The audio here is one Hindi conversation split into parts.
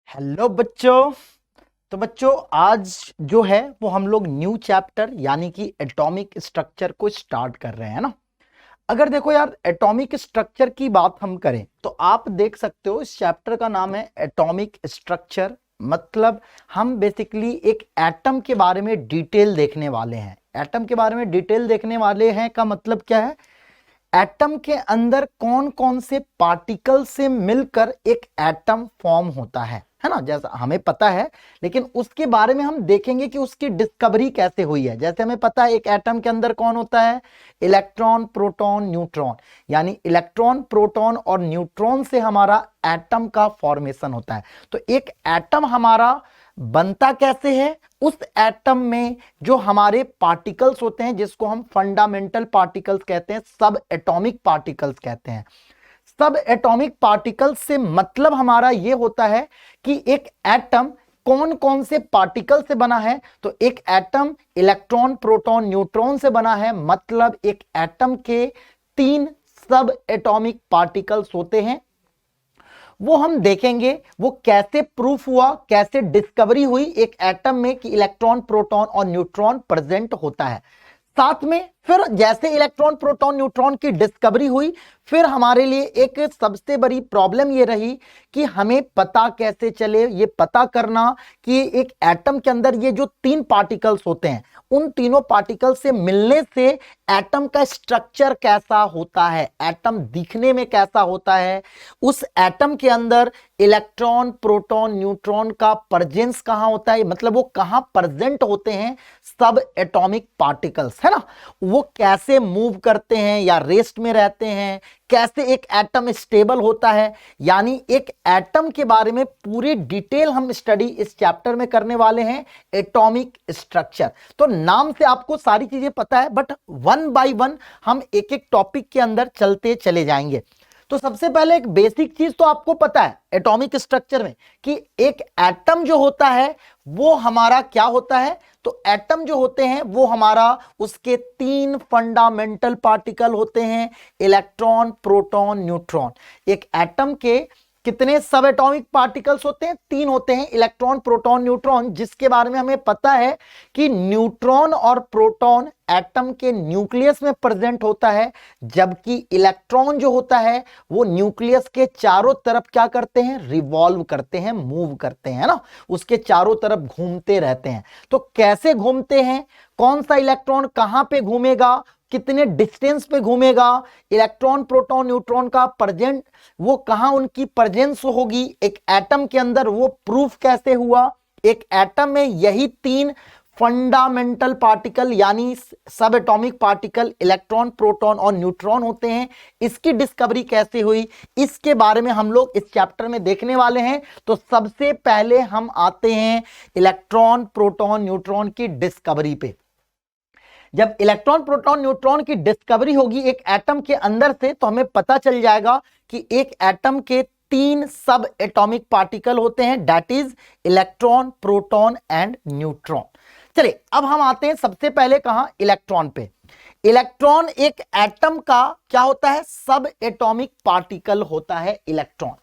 हेलो बच्चों। तो बच्चों आज जो है वो हम लोग न्यू चैप्टर यानी कि एटॉमिक स्ट्रक्चर को स्टार्ट कर रहे हैं ना। अगर देखो यार एटॉमिक स्ट्रक्चर की बात हम करें तो आप देख सकते हो इस चैप्टर का नाम है एटॉमिक स्ट्रक्चर। मतलब हम बेसिकली एक एटम के बारे में डिटेल देखने वाले हैं। एटम के बारे में डिटेल देखने वाले हैं का मतलब क्या है, एटम के अंदर कौन कौन से पार्टिकल से मिलकर एक एटम फॉर्म होता है ना। जैसा हमें पता है लेकिन उसके बारे में हम देखेंगे कि उसकी डिस्कवरी कैसे हुई है। जैसे हमें पता है एक एटम के अंदर कौन होता है, इलेक्ट्रॉन प्रोटॉन न्यूट्रॉन, यानी इलेक्ट्रॉन प्रोटॉन और न्यूट्रॉन से हमारा एटम का फॉर्मेशन होता है। तो एक एटम हमारा बनता कैसे है, उस एटम में जो हमारे पार्टिकल्स होते हैं जिसको हम फंडामेंटल पार्टिकल्स कहते हैं, सब एटॉमिक पार्टिकल्स कहते हैं। सब एटॉमिक पार्टिकल्स से मतलब हमारा यह होता है कि एक एटम कौन कौन से पार्टिकल से बना है। तो एक एटम इलेक्ट्रॉन प्रोटॉन न्यूट्रॉन से बना है, मतलब एक एटम के 3 सब एटॉमिक पार्टिकल्स होते हैं। वो हम देखेंगे वो कैसे प्रूफ हुआ, कैसे डिस्कवरी हुई एक एटम में कि इलेक्ट्रॉन प्रोटॉन और न्यूट्रॉन प्रेजेंट होता है। साथ में फिर जैसे इलेक्ट्रॉन प्रोटॉन न्यूट्रॉन की डिस्कवरी हुई, फिर हमारे लिए एक सबसे बड़ी प्रॉब्लम ये रही कि हमें पता कैसे चले, ये पता करना कि एक एटम के अंदर ये जो 3 पार्टिकल्स होते हैं उन तीनों पार्टिकल से मिलने से एटम का स्ट्रक्चर कैसा होता है, एटम दिखने में कैसा होता है, उस एटम के अंदर इलेक्ट्रॉन प्रोटॉन न्यूट्रॉन का प्रेजेंस कहां होता है, मतलब वो कहां प्रेजेंट होते हैं सब एटॉमिक पार्टिकल्स, है ना। वो कैसे मूव करते हैं या रेस्ट में रहते हैं, कैसे एक एटम स्टेबल होता है, यानी एक एटम के बारे में पूरी डिटेल हम स्टडी इस चैप्टर में करने वाले हैं, एटॉमिक स्ट्रक्चर। तो नाम से आपको सारी चीजें पता है बट वन बाय वन हम एक एक टॉपिक के अंदर चलते चले जाएंगे। तो सबसे पहले एक बेसिक चीज तो आपको पता है एटॉमिक स्ट्रक्चर में कि एक एटम जो होता है वो हमारा क्या होता है। तो एटम जो होते हैं वो हमारा उसके 3 फंडामेंटल पार्टिकल होते हैं, इलेक्ट्रॉन प्रोटॉन न्यूट्रॉन। एक एटम के कितने सब एटॉमिक पार्टिकल्स होते हैं, 3 होते हैं, इलेक्ट्रॉन प्रोटॉन न्यूट्रॉन, जिसके बारे में हमें पता है कि न्यूट्रॉन और प्रोटॉन एटम के न्यूक्लियस में प्रेजेंट होता है, जबकि इलेक्ट्रॉन जो होता है वो न्यूक्लियस के चारों तरफ क्या करते हैं, रिवॉल्व करते हैं, मूव करते हैं ना, उसके चारों तरफ घूमते रहते हैं। तो कैसे घूमते हैं, कौन सा इलेक्ट्रॉन कहां पे घूमेगा, कितने डिस्टेंस पे घूमेगा, इलेक्ट्रॉन प्रोटॉन न्यूट्रॉन का प्रेजेंट वो कहां उनकी प्रेजेंस होगी एक एटम के अंदर, वो प्रूफ कैसे हुआ। एक एटम में यही 3 फंडामेंटल पार्टिकल यानी सब एटॉमिक पार्टिकल इलेक्ट्रॉन प्रोटॉन और न्यूट्रॉन होते हैं, इसकी डिस्कवरी कैसे हुई इसके बारे में हम लोग इस चैप्टर में देखने वाले हैं। तो सबसे पहले हम आते हैं इलेक्ट्रॉन प्रोटॉन न्यूट्रॉन की डिस्कवरी पे। जब इलेक्ट्रॉन प्रोटॉन न्यूट्रॉन की डिस्कवरी होगी एक एटम के अंदर से तो हमें पता चल जाएगा कि एक एटम के 3 सब एटॉमिक पार्टिकल होते हैं, that is electron proton and neutron. चलिए अब हम आते हैं सबसे पहले कहां, इलेक्ट्रॉन पे। इलेक्ट्रॉन एक एटम का क्या होता है, सब एटॉमिक पार्टिकल होता है इलेक्ट्रॉन।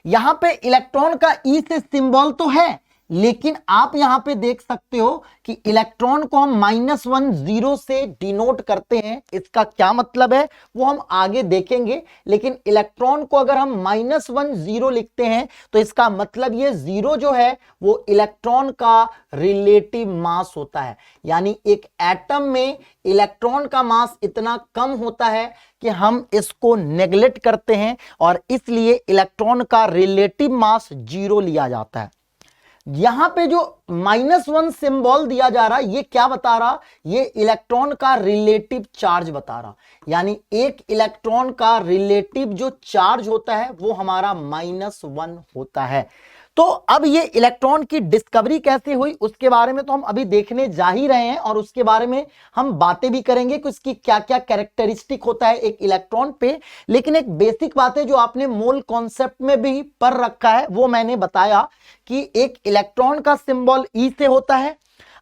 यहां पे इलेक्ट्रॉन का ई से सिंबल तो है, लेकिन आप यहां पे देख सकते हो कि इलेक्ट्रॉन को हम -1 0 से डिनोट करते हैं। इसका क्या मतलब है वो हम आगे देखेंगे, लेकिन इलेक्ट्रॉन को अगर हम -1 0 लिखते हैं तो इसका मतलब ये 0 जो है वो इलेक्ट्रॉन का रिलेटिव मास होता है, यानी एक एटम में इलेक्ट्रॉन का मास इतना कम होता है कि हम इसको नेग्लेक्ट करते हैं और इसलिए इलेक्ट्रॉन का रिलेटिव मास 0 लिया जाता है। यहां पे जो -1 सिंबल दिया जा रहा है ये क्या बता रहा, ये इलेक्ट्रॉन का रिलेटिव चार्ज बता रहा, यानी एक इलेक्ट्रॉन का रिलेटिव जो चार्ज होता है वो हमारा -1 होता है। तो अब ये इलेक्ट्रॉन की डिस्कवरी कैसे हुई उसके बारे में तो हम अभी देखने जा ही रहे हैं और उसके बारे में हम बातें भी करेंगे कि उसकी क्या क्या कैरेक्टरिस्टिक होता है एक इलेक्ट्रॉन पे। लेकिन एक बेसिक बात है जो आपने मोल कॉन्सेप्ट में भी पढ़ रखा है, वो मैंने बताया कि एक इलेक्ट्रॉन का सिंबल ई से होता है।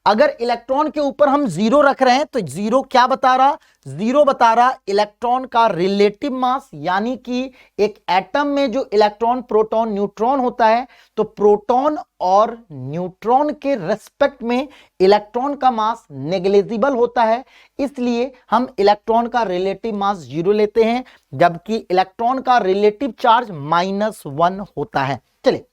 अगर इलेक्ट्रॉन के ऊपर हम जीरो रख रहे हैं तो जीरो क्या बता रहा, जीरो बता रहा इलेक्ट्रॉन का रिलेटिव मास, यानी कि एक एटम में जो इलेक्ट्रॉन प्रोटॉन न्यूट्रॉन होता है तो प्रोटॉन और न्यूट्रॉन के रेस्पेक्ट में इलेक्ट्रॉन का मास नेग्लिजिबल होता है, इसलिए हम इलेक्ट्रॉन का रिलेटिव मास जीरो लेते हैं, जबकि इलेक्ट्रॉन का रिलेटिव चार्ज -1 होता है। चलिए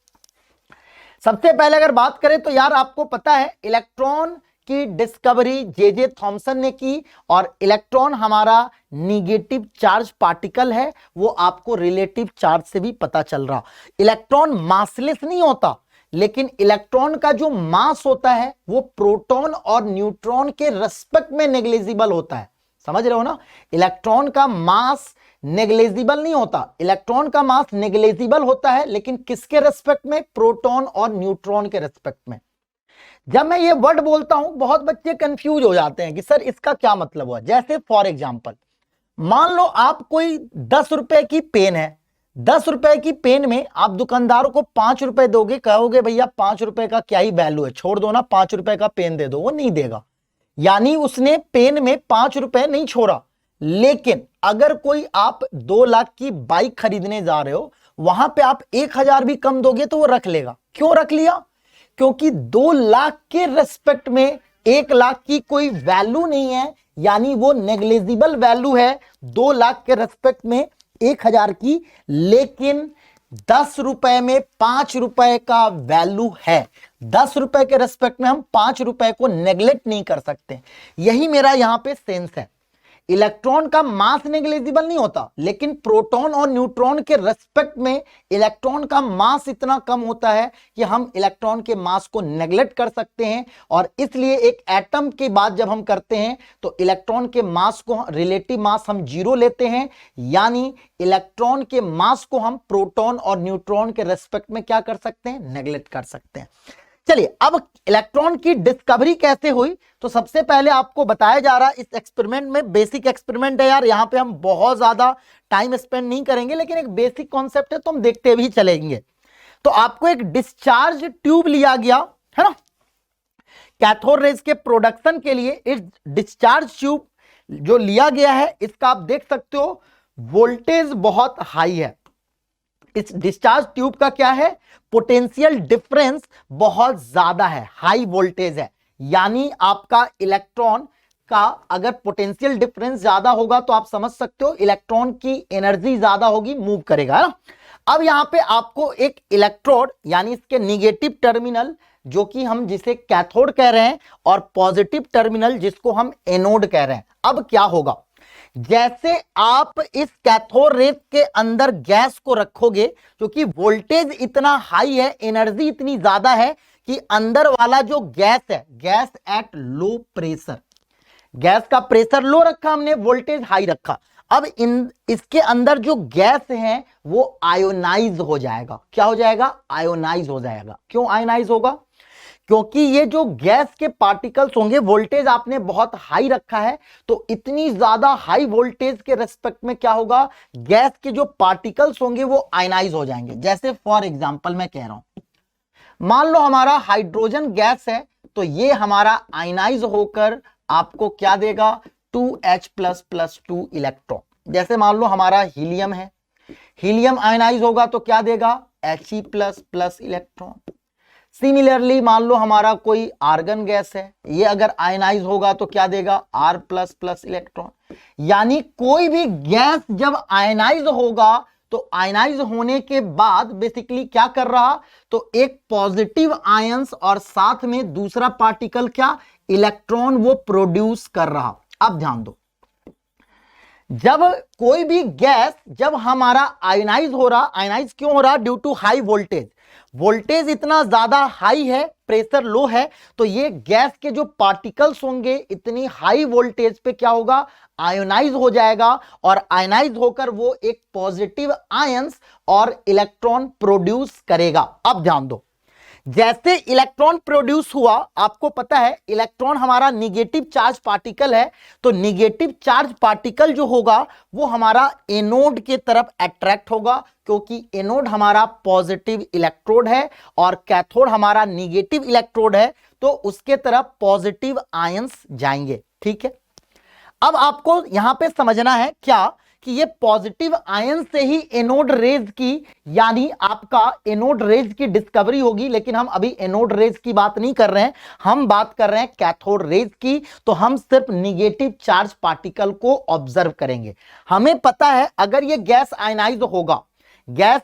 सबसे पहले अगर बात करें तो यार आपको पता है इलेक्ट्रॉन की डिस्कवरी जे थॉमसन ने की, और इलेक्ट्रॉन हमारा निगेटिव चार्ज पार्टिकल है, वो आपको रिलेटिव चार्ज से भी पता चल रहा। इलेक्ट्रॉन मासलेस नहीं होता, लेकिन इलेक्ट्रॉन का जो मास होता है वो प्रोटॉन और न्यूट्रॉन के रेस्पेक्ट में नेग्लिजिबल होता है। समझ रहे हो ना, इलेक्ट्रॉन का मास नेग्लिजिबल नहीं होता, इलेक्ट्रॉन का मास नेग्लिजिबल होता है, लेकिन किसके रेस्पेक्ट में, प्रोटॉन और न्यूट्रॉन के रेस्पेक्ट में। जब मैं ये वर्ड बोलता हूं बहुत बच्चे कंफ्यूज हो जाते हैं कि सर इसका क्या मतलब हुआ। जैसे फॉर एग्जांपल मान लो आप कोई 10 रुपए की पेन है, 10 रुपए की पेन में आप दुकानदारों को 5 रुपए दोगे, कहोगे भैया 5 रुपए का क्या ही वैल्यू है, छोड़ दो ना, 5 रुपए का पेन दे दो, वो नहीं देगा। यानी उसने पेन में 5 रुपए नहीं छोड़ा। लेकिन अगर कोई आप 2 लाख की बाइक खरीदने जा रहे हो, वहां पे आप 1000 भी कम दोगे तो वो रख लेगा। क्यों रख लिया, क्योंकि 2 लाख के रेस्पेक्ट में 1 लाख की कोई वैल्यू नहीं है, यानी वो नेग्लिजिबल वैल्यू है 2 लाख के रेस्पेक्ट में 1000 की। लेकिन 10 रुपए में 5 रुपए का वैल्यू है, 10 रुपए के रेस्पेक्ट में हम 5 रुपए को नेग्लेक्ट नहीं कर सकते। यही मेरा यहां पे सेंस है। इलेक्ट्रॉन का मास नेग्लिजिबल नहीं होता, लेकिन प्रोटॉन और न्यूट्रॉन के रेस्पेक्ट में इलेक्ट्रॉन का मास इतना कम होता है कि हम इलेक्ट्रॉन के मास को नेग्लेक्ट कर सकते हैं। और इसलिए एक एटम की बात जब हम करते हैं तो इलेक्ट्रॉन के मास को, रिलेटिव मास हम जीरो लेते हैं, यानी इलेक्ट्रॉन के मास को हम प्रोटॉन और न्यूट्रॉन के रेस्पेक्ट में क्या कर सकते हैं, नेग्लेक्ट कर सकते हैं। चलिए अब इलेक्ट्रॉन की डिस्कवरी कैसे हुई, तो सबसे पहले आपको बताया जा रहा है इस एक्सपेरिमेंट में, बेसिक एक्सपेरिमेंट है यार, यहां पे हम बहुत ज्यादा टाइम स्पेंड नहीं करेंगे, लेकिन एक बेसिक कॉन्सेप्ट है तो हम देखते भी चलेंगे। तो आपको एक डिस्चार्ज ट्यूब लिया गया है ना, कैथोड रेज के प्रोडक्शन के लिए इस डिस्चार्ज ट्यूब जो लिया गया है, इसका आप देख सकते हो वोल्टेज बहुत हाई है। इस डिस्चार्ज ट्यूब का क्या है, पोटेंशियल डिफरेंस बहुत ज्यादा है, हाई वोल्टेज है। यानी आपका इलेक्ट्रॉन का अगर पोटेंशियल डिफरेंस ज्यादा होगा तो आप समझ सकते हो इलेक्ट्रॉन की एनर्जी ज्यादा होगी, मूव करेगा, है ना। अब यहां पे आपको एक इलेक्ट्रोड यानी इसके निगेटिव टर्मिनल जो कि हम जिसे कैथोड कह रहे हैं, और पॉजिटिव टर्मिनल जिसको हम एनोड कह रहे हैं। अब क्या होगा, जैसे आप इस कैथोड रे के अंदर गैस को रखोगे, क्योंकि वोल्टेज इतना हाई है, एनर्जी इतनी ज्यादा है कि अंदर वाला जो गैस है, gas at low pressure, gas का प्रेशर लो रखा हमने, वोल्टेज हाई रखा। अब इसके अंदर जो गैस है वो आयोनाइज हो जाएगा। क्या हो जाएगा, आयोनाइज हो जाएगा। क्यों आयोनाइज होगा, क्योंकि ये जो गैस के पार्टिकल्स होंगे, वोल्टेज आपने बहुत हाई रखा है, तो इतनी ज्यादा हाई वोल्टेज के रेस्पेक्ट में क्या होगा, गैस के जो पार्टिकल्स होंगे वो आयनाइज हो जाएंगे। जैसे फॉर एग्जांपल मैं कह रहा हूं, मान लो हमारा हाइड्रोजन गैस है, तो ये हमारा आयनाइज होकर आपको क्या देगा, 2H++2 इलेक्ट्रॉन। जैसे मान लो हमारा हीलियम है, हीलियम आयनाइज होगा तो क्या देगा, He++ इलेक्ट्रॉन। सिमिलरली मान लो हमारा कोई आर्गन गैस है, ये अगर आयनाइज होगा तो क्या देगा, R++ इलेक्ट्रॉन। यानी कोई भी गैस जब आयनाइज होगा तो आयनाइज होने के बाद बेसिकली क्या कर रहा, तो एक पॉजिटिव आयंस और साथ में दूसरा पार्टिकल क्या, इलेक्ट्रॉन वो प्रोड्यूस कर रहा। अब ध्यान दो, जब कोई भी गैस जब हमारा आयनाइज हो रहा, आयनाइज क्यों हो रहा, due to high voltage, voltage इतना ज्यादा हाई है, प्रेशर लो है, तो ये गैस के जो पार्टिकल्स होंगे इतनी हाई वोल्टेज पे क्या होगा, आयोनाइज हो जाएगा, और आयोनाइज होकर वो एक पॉजिटिव आयंस और इलेक्ट्रॉन प्रोड्यूस करेगा। अब ध्यान दो, जैसे इलेक्ट्रॉन प्रोड्यूस हुआ, आपको पता है इलेक्ट्रॉन हमारा निगेटिव चार्ज पार्टिकल है, तो निगेटिव चार्ज पार्टिकल जो होगा वो हमारा एनोड के तरफ अट्रैक्ट होगा, क्योंकि एनोड हमारा पॉजिटिव इलेक्ट्रोड है और कैथोड हमारा निगेटिव इलेक्ट्रोड है, तो उसके तरफ पॉजिटिव आयंस जाएंगे। ठीक है, अब आपको यहां पे समझना है क्या कि ये पॉजिटिव आयन से ही एनोड रेज की, यानी आपका एनोड रेज की डिस्कवरी होगी। लेकिन हम अभी एनोड रेज की बात नहीं कर रहे हैं, हम बात कर रहे हैं कैथोड रेज की। तो हम सिर्फ निगेटिव चार्ज पार्टिकल को ऑब्जर्व करेंगे। हमें पता है अगर ये गैस आयनाइज होगा, गैस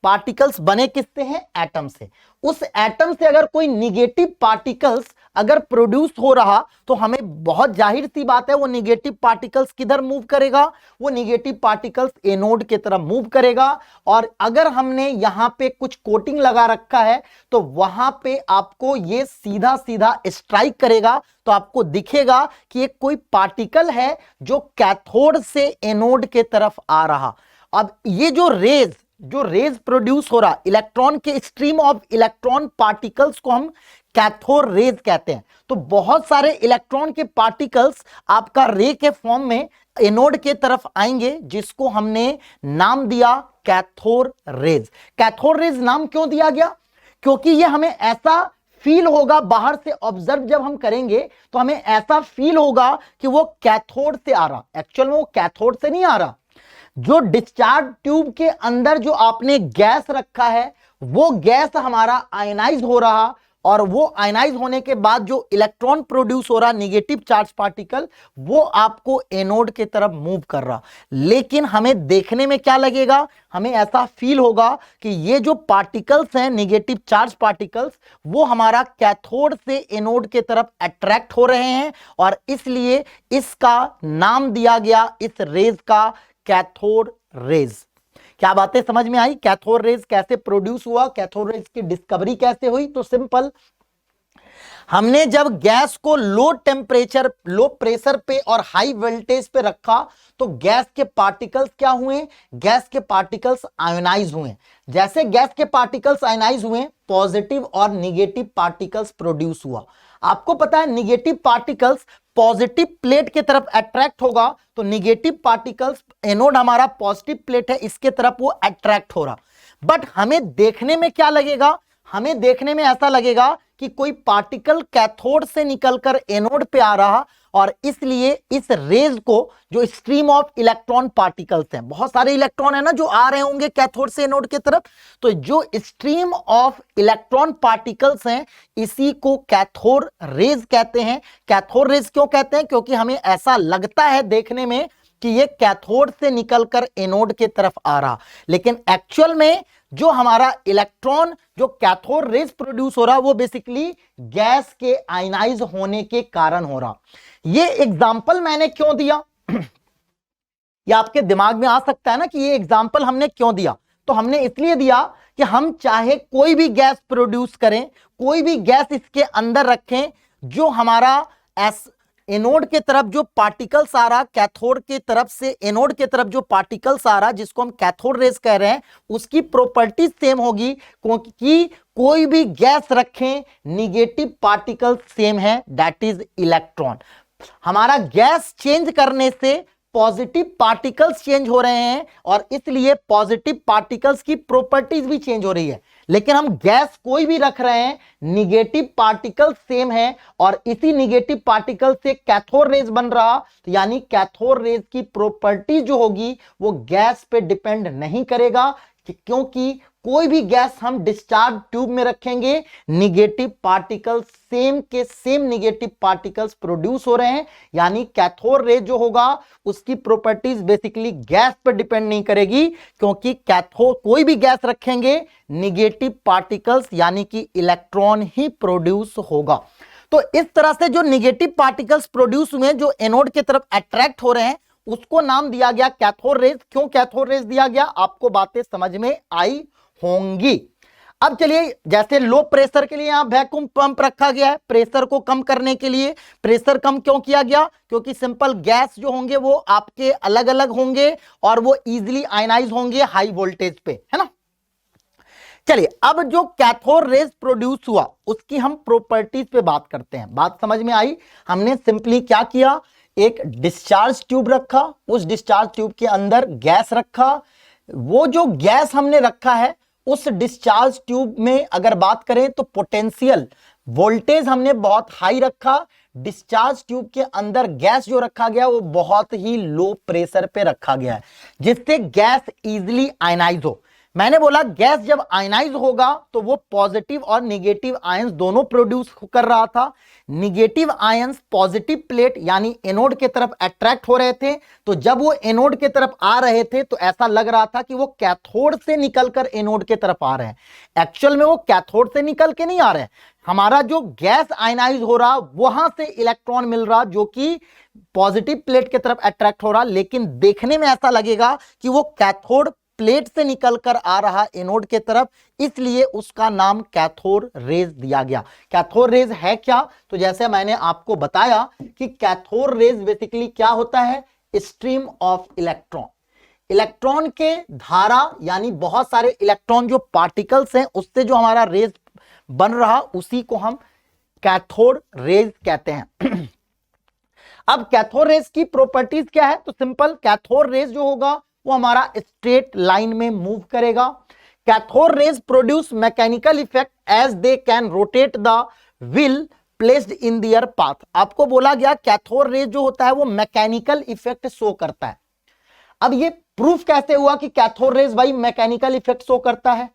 पार्टिकल्स बने किससे हैं? एटम से। उस एटम से अगर कोई निगेटिव पार्टिकल्स अगर प्रोड्यूस हो रहा, तो हमें बहुत जाहिर सी बात है वो निगेटिव पार्टिकल्स किधर मूव करेगा? वो निगेटिव पार्टिकल्स एनोड की तरफ मूव करेगा। और अगर हमने यहां पे कुछ कोटिंग लगा रखा है तो वहां पे आपको ये सीधा सीधा स्ट्राइक करेगा, तो आपको दिखेगा कि ये कोई पार्टिकल है जो कैथोड से एनोड के तरफ आ रहा। अब ये जो रेज प्रोड्यूस हो रहा, इलेक्ट्रॉन के स्ट्रीम ऑफ इलेक्ट्रॉन पार्टिकल्स को हम कैथोड रेज कहते हैं। तो बहुत सारे इलेक्ट्रॉन के पार्टिकल्स आपका रे के फॉर्म में एनोड के तरफ आएंगे, जिसको हमने नाम दिया कैथोड रेज। कैथोड रेज नाम क्यों दिया गया? क्योंकि ये हमें ऐसा फील होगा, बाहर से ऑब्जर्व जब हम करेंगे तो हमें ऐसा फील होगा कि वो कैथोड से आ रहा। एक्चुअल में वो कैथोड से नहीं आ रहा। जो डिस्चार्ज ट्यूब के अंदर जो आपने गैस रखा है, वो गैस हमारा आयनाइज हो रहा, और वो आयनाइज होने के बाद जो इलेक्ट्रॉन प्रोड्यूस हो रहा निगेटिव चार्ज पार्टिकल, वो आपको एनोड की तरफ मूव कर रहा। लेकिन हमें देखने में क्या लगेगा? हमें ऐसा फील होगा कि ये जो पार्टिकल्स हैं निगेटिव चार्ज पार्टिकल्स, वो हमारा कैथोड से एनोड की तरफ अट्रैक्ट हो रहे हैं, और इसलिए इसका नाम दिया गया इस रेज का कैथोड रेज। क्या बातें समझ में आई? कैथोड रेज कैसे प्रोड्यूस हुआ, कैथोड रेज की डिस्कवरी कैसे हुई? तो सिंपल, हमने जब गैस को लो टेम्परेचर, लो प्रेशर पे और हाई वोल्टेज पे रखा, तो गैस के पार्टिकल्स क्या हुए? गैस के पार्टिकल्स आयोनाइज हुए। जैसे गैस के पार्टिकल्स आयोनाइज हुए, पॉजिटिव और निगेटिव पार्टिकल्स प्रोड्यूस हुआ। आपको पता है निगेटिव पार्टिकल्स पॉजिटिव प्लेट की तरफ अट्रैक्ट होगा, तो निगेटिव पार्टिकल्स, एनोड हमारा पॉजिटिव प्लेट है, इसके तरफ वो अट्रैक्ट हो रहा। बट हमें देखने में क्या लगेगा? हमें देखने में ऐसा लगेगा कि कोई पार्टिकल कैथोड से निकलकर एनोड पे आ रहा, और इसलिए इस रेज को, जो स्ट्रीम ऑफ इलेक्ट्रॉन पार्टिकल्स हैं, बहुत सारे इलेक्ट्रॉन है ना जो आ रहे होंगे कैथोड से एनोड की तरफ, तो जो स्ट्रीम ऑफ इलेक्ट्रॉन पार्टिकल्स हैं, इसी को कैथोड रेज कहते हैं। कैथोड रेज क्यों कहते हैं? क्योंकि हमें ऐसा लगता है देखने में कि ये कैथोड से निकलकर एनोड की तरफ आ रहा, लेकिन एक्चुअल में जो हमारा इलेक्ट्रॉन, जो कैथोड रेज प्रोड्यूस हो रहा, वो बेसिकली गैस के आयनाइज होने के कारण हो रहा। ये एग्जाम्पल मैंने क्यों दिया? ये आपके दिमाग में आ सकता है ना कि ये एग्जाम्पल हमने क्यों दिया? तो हमने इसलिए दिया कि हम चाहे कोई भी गैस प्रोड्यूस करें, कोई भी गैस इसके अंदर रखें, जो हमारा एनोड के तरफ जो पार्टिकल्स आ रहा, कैथोड के तरफ से एनोड के तरफ जो पार्टिकल्स आ रहा, जिसको हम कैथोड रेज कह रहे हैं, उसकी प्रॉपर्टीज सेम होगी, क्योंकि कोई भी गैस रखें, निगेटिव पार्टिकल सेम है, दैट इज इलेक्ट्रॉन। हमारा गैस चेंज करने से पॉजिटिव पार्टिकल्स चेंज हो रहे हैं, और इसलिए पॉजिटिव पार्टिकल्स की प्रॉपर्टीज भी चेंज हो रही है। लेकिन हम गैस कोई भी रख रहे हैं, निगेटिव पार्टिकल सेम है, और इसी निगेटिव पार्टिकल से कैथोड रेज बन रहा, तो यानी कैथोड रेज की प्रॉपर्टी जो होगी वो गैस पे डिपेंड नहीं करेगा, क्योंकि कोई भी गैस हम डिस्चार्ज ट्यूब में रखेंगे, निगेटिव पार्टिकल्स सेम के सेम निगेटिव पार्टिकल्स प्रोड्यूस हो रहे हैं, यानी कैथोड रे जो होगा उसकी प्रॉपर्टीज बेसिकली गैस पर डिपेंड नहीं करेगी, क्योंकि कैथोड कोई भी गैस रखेंगे निगेटिव पार्टिकल्स यानी कि इलेक्ट्रॉन ही प्रोड्यूस होगा। तो इस तरह से जो निगेटिव पार्टिकल्स प्रोड्यूस हुए जो एनोड की तरफ अट्रैक्ट हो रहे हैं, उसको नाम दिया गया कैथोड रेज। क्यों कैथोड रेज दिया गया, आपको बातें समझ में आई होंगी। अब चलिए, जैसे लो प्रेशर के लिए यहां वैक्यूम पंप रखा गया है, प्रेशर को कम करने के लिए। प्रेशर कम क्यों किया गया, क्योंकि सिंपल गैस जो होंगे वो आपके अलग अलग होंगे और वो इजीली आयनाइज होंगे हाई वोल्टेज पे, है ना। चलिए अब जो कैथोड रेज प्रोड्यूस हुआ उसकी हम प्रॉपर्टीज पे बात करते हैं। बात समझ में आई? हमने सिंपली क्या किया, एक डिस्चार्ज ट्यूब रखा, उस डिस्चार्ज ट्यूब के अंदर गैस रखा, वो जो गैस हमने रखा है उस डिस्चार्ज ट्यूब में अगर बात करें तो पोटेंशियल वोल्टेज हमने बहुत हाई रखा, डिस्चार्ज ट्यूब के अंदर गैस जो रखा गया वो बहुत ही लो प्रेशर पे रखा गया है जिससे गैस इजीली आयनाइज हो। मैंने बोला गैस जब आयनाइज होगा तो वो पॉजिटिव और निगेटिव आयंस दोनों प्रोड्यूस कर रहा था। निगेटिव आयंस पॉजिटिव प्लेट यानी एनोड के तरफ अट्रैक्ट हो रहे थे, तो जब वो एनोड के तरफ आ रहे थे तो ऐसा लग रहा था कि वो कैथोड से निकलकर एनोड के तरफ आ रहे हैं। एक्चुअल में वो कैथोड से निकल के नहीं आ रहे हैं, हमारा जो गैस आयनाइज हो रहा वहां से इलेक्ट्रॉन मिल रहा जो कि पॉजिटिव प्लेट की तरफ अट्रैक्ट हो रहा, लेकिन देखने में ऐसा लगेगा कि वो कैथोड प्लेट से निकलकर आ रहा एनोड के तरफ, इसलिए उसका नाम कैथोड रेज दिया गया। कैथोड रेज है क्या? तो जैसे मैंने आपको बताया कि कैथोड रेज बेसिकली क्या होता है, स्ट्रीम ऑफ इलेक्ट्रॉन। इलेक्ट्रॉन के धारा यानी बहुत सारे इलेक्ट्रॉन जो पार्टिकल्स हैं उससे जो हमारा रेज बन रहा उसी को हम कैथोड रेज कहते हैं। अब कैथोड रेज की प्रॉपर्टीज क्या है? तो सिंपल, कैथोड रेज जो होगा वो हमारा स्ट्रेट लाइन में मूव करेगा। Cathode rays produce mechanical effect as they can rotate the wheel placed in their path. आपको बोला गया कैथोड रेज जो होता है वो मैकेनिकल इफेक्ट शो करता है। अब ये प्रूफ कैसे हुआ कि कैथोड रेज भाई मैकेनिकल इफेक्ट शो करता है?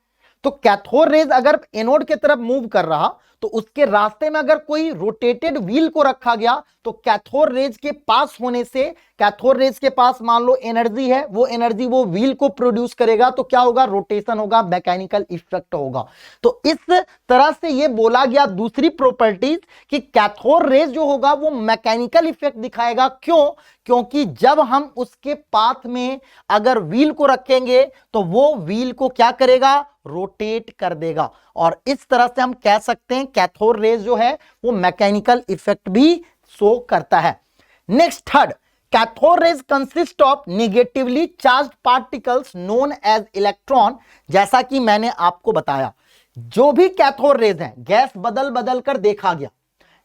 तो कैथोड रेज अगर एनोड की तरफ मूव कर रहा तो उसके रास्ते में अगर कोई रोटेटेड व्हील को रखा गया तो कैथोड रेज के पास होने से, कैथोड रेज के पास मान लो एनर्जी है, वो एनर्जी वो व्हील को प्रोड्यूस करेगा, तो क्या होगा, रोटेशन होगा, मैकेनिकल इफेक्ट होगा। तो इस तरह से ये बोला गया दूसरी प्रॉपर्टीज कि कैथोड रेज जो होगा वो मैकेनिकल इफेक्ट दिखाएगा। क्यों? क्योंकि जब हम उसके पाथ में अगर व्हील को रखेंगे तो वो व्हील को क्या करेगा, रोटेट कर देगा, और इस तरह से हम कह सकते हैं कैथोड रेज जो है वो मैकेनिकल इफेक्ट भी शो करता है। Next third, cathode rays consist of negatively charged particles known as electron. जैसा कि मैंने आपको बताया जो भी कैथोड रेज है गैस बदल बदल कर देखा गया,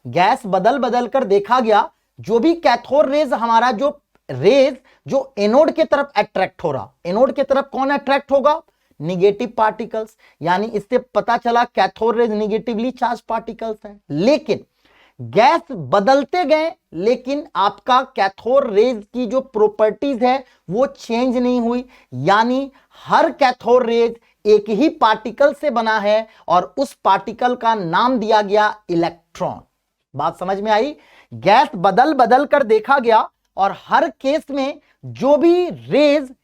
गैस बदल बदल कर देखा गया, जो भी कैथोड रेज हमारा जो रेज जो एनोड के तरफ अट्रैक्ट हो रहा, एनोड के तरफ कौन अट्रैक्ट होगा, निगेटिव पार्टिकल्स, यानी इससे पता चला cathode rays negatively charge particles हैं। लेकिन गैस बदलते गए लेकिन आपका कैथोड रेज की जो प्रॉपर्टीज है वो चेंज नहीं हुई, यानी हर कैथोड रेज एक ही पार्टिकल से बना है और उस पार्टिकल का नाम दिया गया इलेक्ट्रॉन। बात समझ में आई? गैस बदल बदल कर देखा गया और हर केस में जो भी रेज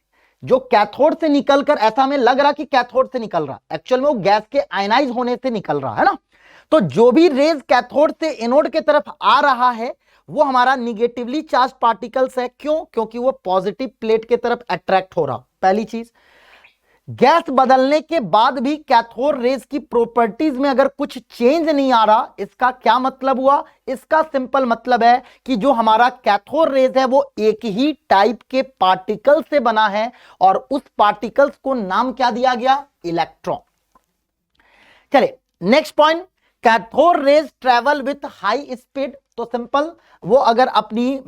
जो कैथोड से निकलकर, ऐसा हमें लग रहा कि कैथोड से निकल रहा, एक्चुअल में वो गैस के आयनाइज होने से निकल रहा है ना। तो जो भी रेज कैथोड से एनोड के तरफ आ रहा है वो हमारा निगेटिवली चार्ज पार्टिकल्स है। क्यों? क्योंकि वो पॉजिटिव प्लेट के तरफ अट्रैक्ट हो रहा। पहली चीज, गैस बदलने के बाद भी कैथोड रेज की प्रॉपर्टीज में अगर कुछ चेंज नहीं आ रहा, इसका क्या मतलब हुआ? इसका सिंपल मतलब है कि जो हमारा कैथोड रेज है वो एक ही टाइप के पार्टिकल से बना है और उस पार्टिकल्स को नाम क्या दिया गया, इलेक्ट्रॉन। चलिए next point, cathode rays travel with high speed. तो सिंपल, वो अगर अपनी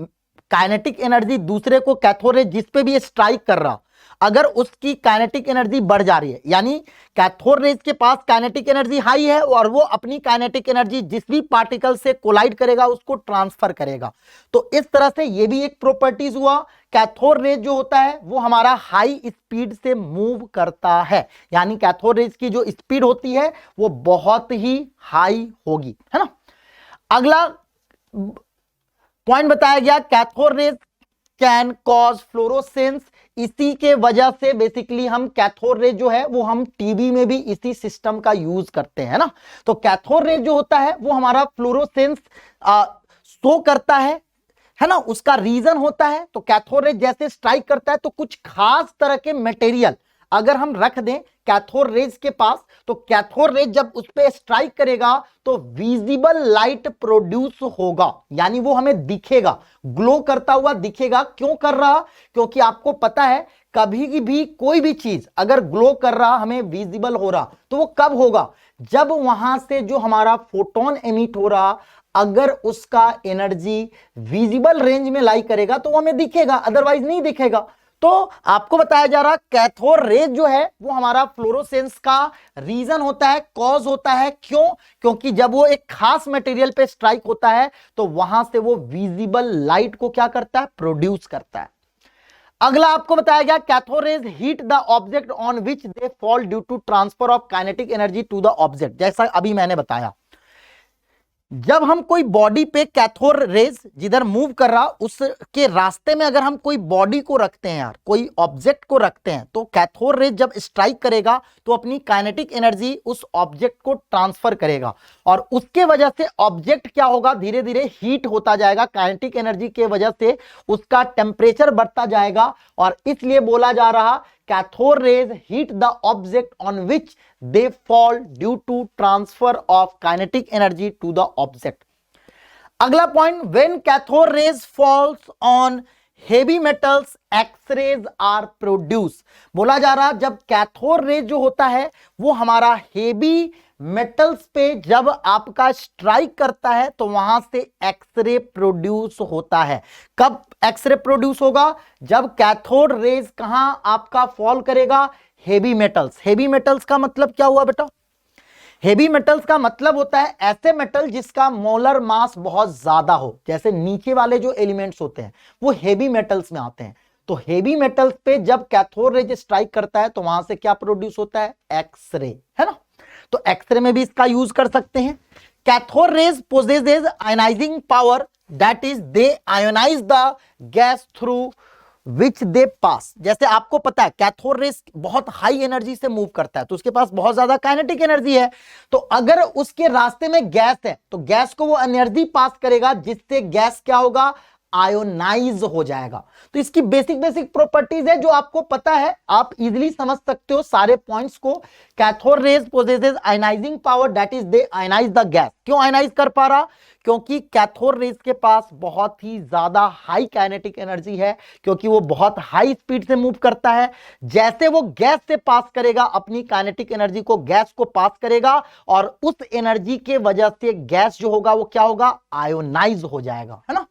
काइनेटिक एनर्जी दूसरे को, कैथोड रेज जिस पे भी स्ट्राइक कर रहा, अगर उसकी काइनेटिक एनर्जी बढ़ जा रही है, यानी कैथोड रेज के पास काइनेटिक एनर्जी हाई है और वो अपनी काइनेटिक एनर्जी जिस भी पार्टिकल से कोलाइड करेगा उसको ट्रांसफर करेगा। तो इस तरह से ये भी एक प्रॉपर्टीज हुआ, कैथोड रेज जो होता है वो हमारा हाई स्पीड से मूव करता है, यानी कैथोड रेज की जो स्पीड होती है वो बहुत ही हाई होगी, है ना। अगला पॉइंट बताया गया, cathode raise can cause fluorescence. इसी के वजह से बेसिकली हम कैथोड रेज जो है वो हम टीवी में भी इसी सिस्टम का यूज करते हैं ना। तो कैथोड रेज जो होता है वो हमारा फ्लोरोसेंस शो करता है ना, उसका रीजन होता है। तो कैथोड रेज जैसे स्ट्राइक करता है तो कुछ खास तरह के मटेरियल अगर हम रख दें कैथोड रेज के पास, तो कैथोड रेज जब उस पर स्ट्राइक करेगा तो विजिबल लाइट प्रोड्यूस होगा, यानी वो हमें दिखेगा, ग्लो करता हुआ दिखेगा। क्यों कर रहा? क्योंकि आपको पता है कभी भी कोई भी चीज अगर ग्लो कर रहा, हमें विजिबल हो रहा, तो वो कब होगा? जब वहां से जो हमारा फोटोन एमिट हो रहा, अगर उसका एनर्जी विजिबल रेंज में लाई करेगा तो वो हमें दिखेगा, अदरवाइज नहीं दिखेगा। तो आपको बताया जा रहा कैथोड रेज जो है वो हमारा फ्लोरोसेंस का रीजन होता है, कॉज होता है। क्यों? क्योंकि जब वो एक खास मटेरियल पे स्ट्राइक होता है तो वहां से वो विजिबल लाइट को क्या करता है? प्रोड्यूस करता है। अगला आपको बताया गया cathode rays heat the object on which they fall due to transfer of kinetic energy to the object. जैसा अभी मैंने बताया, जब हम कोई बॉडी पे कैथोड रेज जिधर मूव कर रहा उसके रास्ते में अगर हम कोई बॉडी को रखते हैं यार, कोई ऑब्जेक्ट को रखते हैं, तो कैथोड रेज जब स्ट्राइक करेगा तो अपनी काइनेटिक एनर्जी उस ऑब्जेक्ट को ट्रांसफर करेगा और उसके वजह से ऑब्जेक्ट क्या होगा? धीरे धीरे हीट होता जाएगा। काइनेटिक एनर्जी के वजह से उसका टेम्परेचर बढ़ता जाएगा और इसलिए बोला जा रहा cathode rays heat the object on which they fall due to transfer of kinetic energy to the object. अगला point, when cathode rays falls on heavy metals x-rays are produced। बोला जा रहा जब कैथोड रेज जो होता है वो हमारा हेवी मेटल्स पे जब आपका स्ट्राइक करता है तो वहां से एक्सरे प्रोड्यूस होता है। कब एक्सरे प्रोड्यूस होगा? जब कैथोड रेज कहां आपका फॉल करेगा? Heavy metals. हेवी मेटल्स का मतलब क्या हुआ बेटा? हेवी मेटल्स का मतलब होता है ऐसे मेटल जिसका मोलर मास बहुत ज्यादा हो, जैसे नीचे वाले जो एलिमेंट्स होते हैं वो हेवी मेटल्स में आते हैं। तो हेवी मेटल्स पे जब कैथोड रेज स्ट्राइक करता है तो वहां से क्या प्रोड्यूस होता है? एक्सरे, है ना। तो एक्सरे में भी इसका यूज कर सकते हैं। Cathode rays possesses ionising power, that is they ionise the gas through which they pass. जैसे आपको पता है कैथोड रेज बहुत हाई एनर्जी से मूव करता है तो उसके पास बहुत ज्यादा काइनेटिक एनर्जी है, तो अगर उसके रास्ते में गैस है तो गैस को वो एनर्जी पास करेगा जिससे गैस क्या होगा? आयोनाइज हो जाएगा। तो इसकी बेसिक प्रॉपर्टीज है जो आपको पता है, आप इजीली समझ सकते हो सारे पॉइंट्स को। Cathode rays possesses ionising power, that is they ionise the gas. क्यों आयनाइज कर पा रहा? क्योंकि कैथोड रेज के पास बहुत ही ज्यादा हाई काइनेटिक एनर्जी है, क्योंकि वो बहुत हाई स्पीड से मूव करता है। जैसे वो गैस से पास करेगा अपनी काइनेटिक एनर्जी को, गैस को पास करेगा और उस एनर्जी के वजह से गैस जो होगा वो क्या होगा? आयोनाइज हो जाएगा, है ना।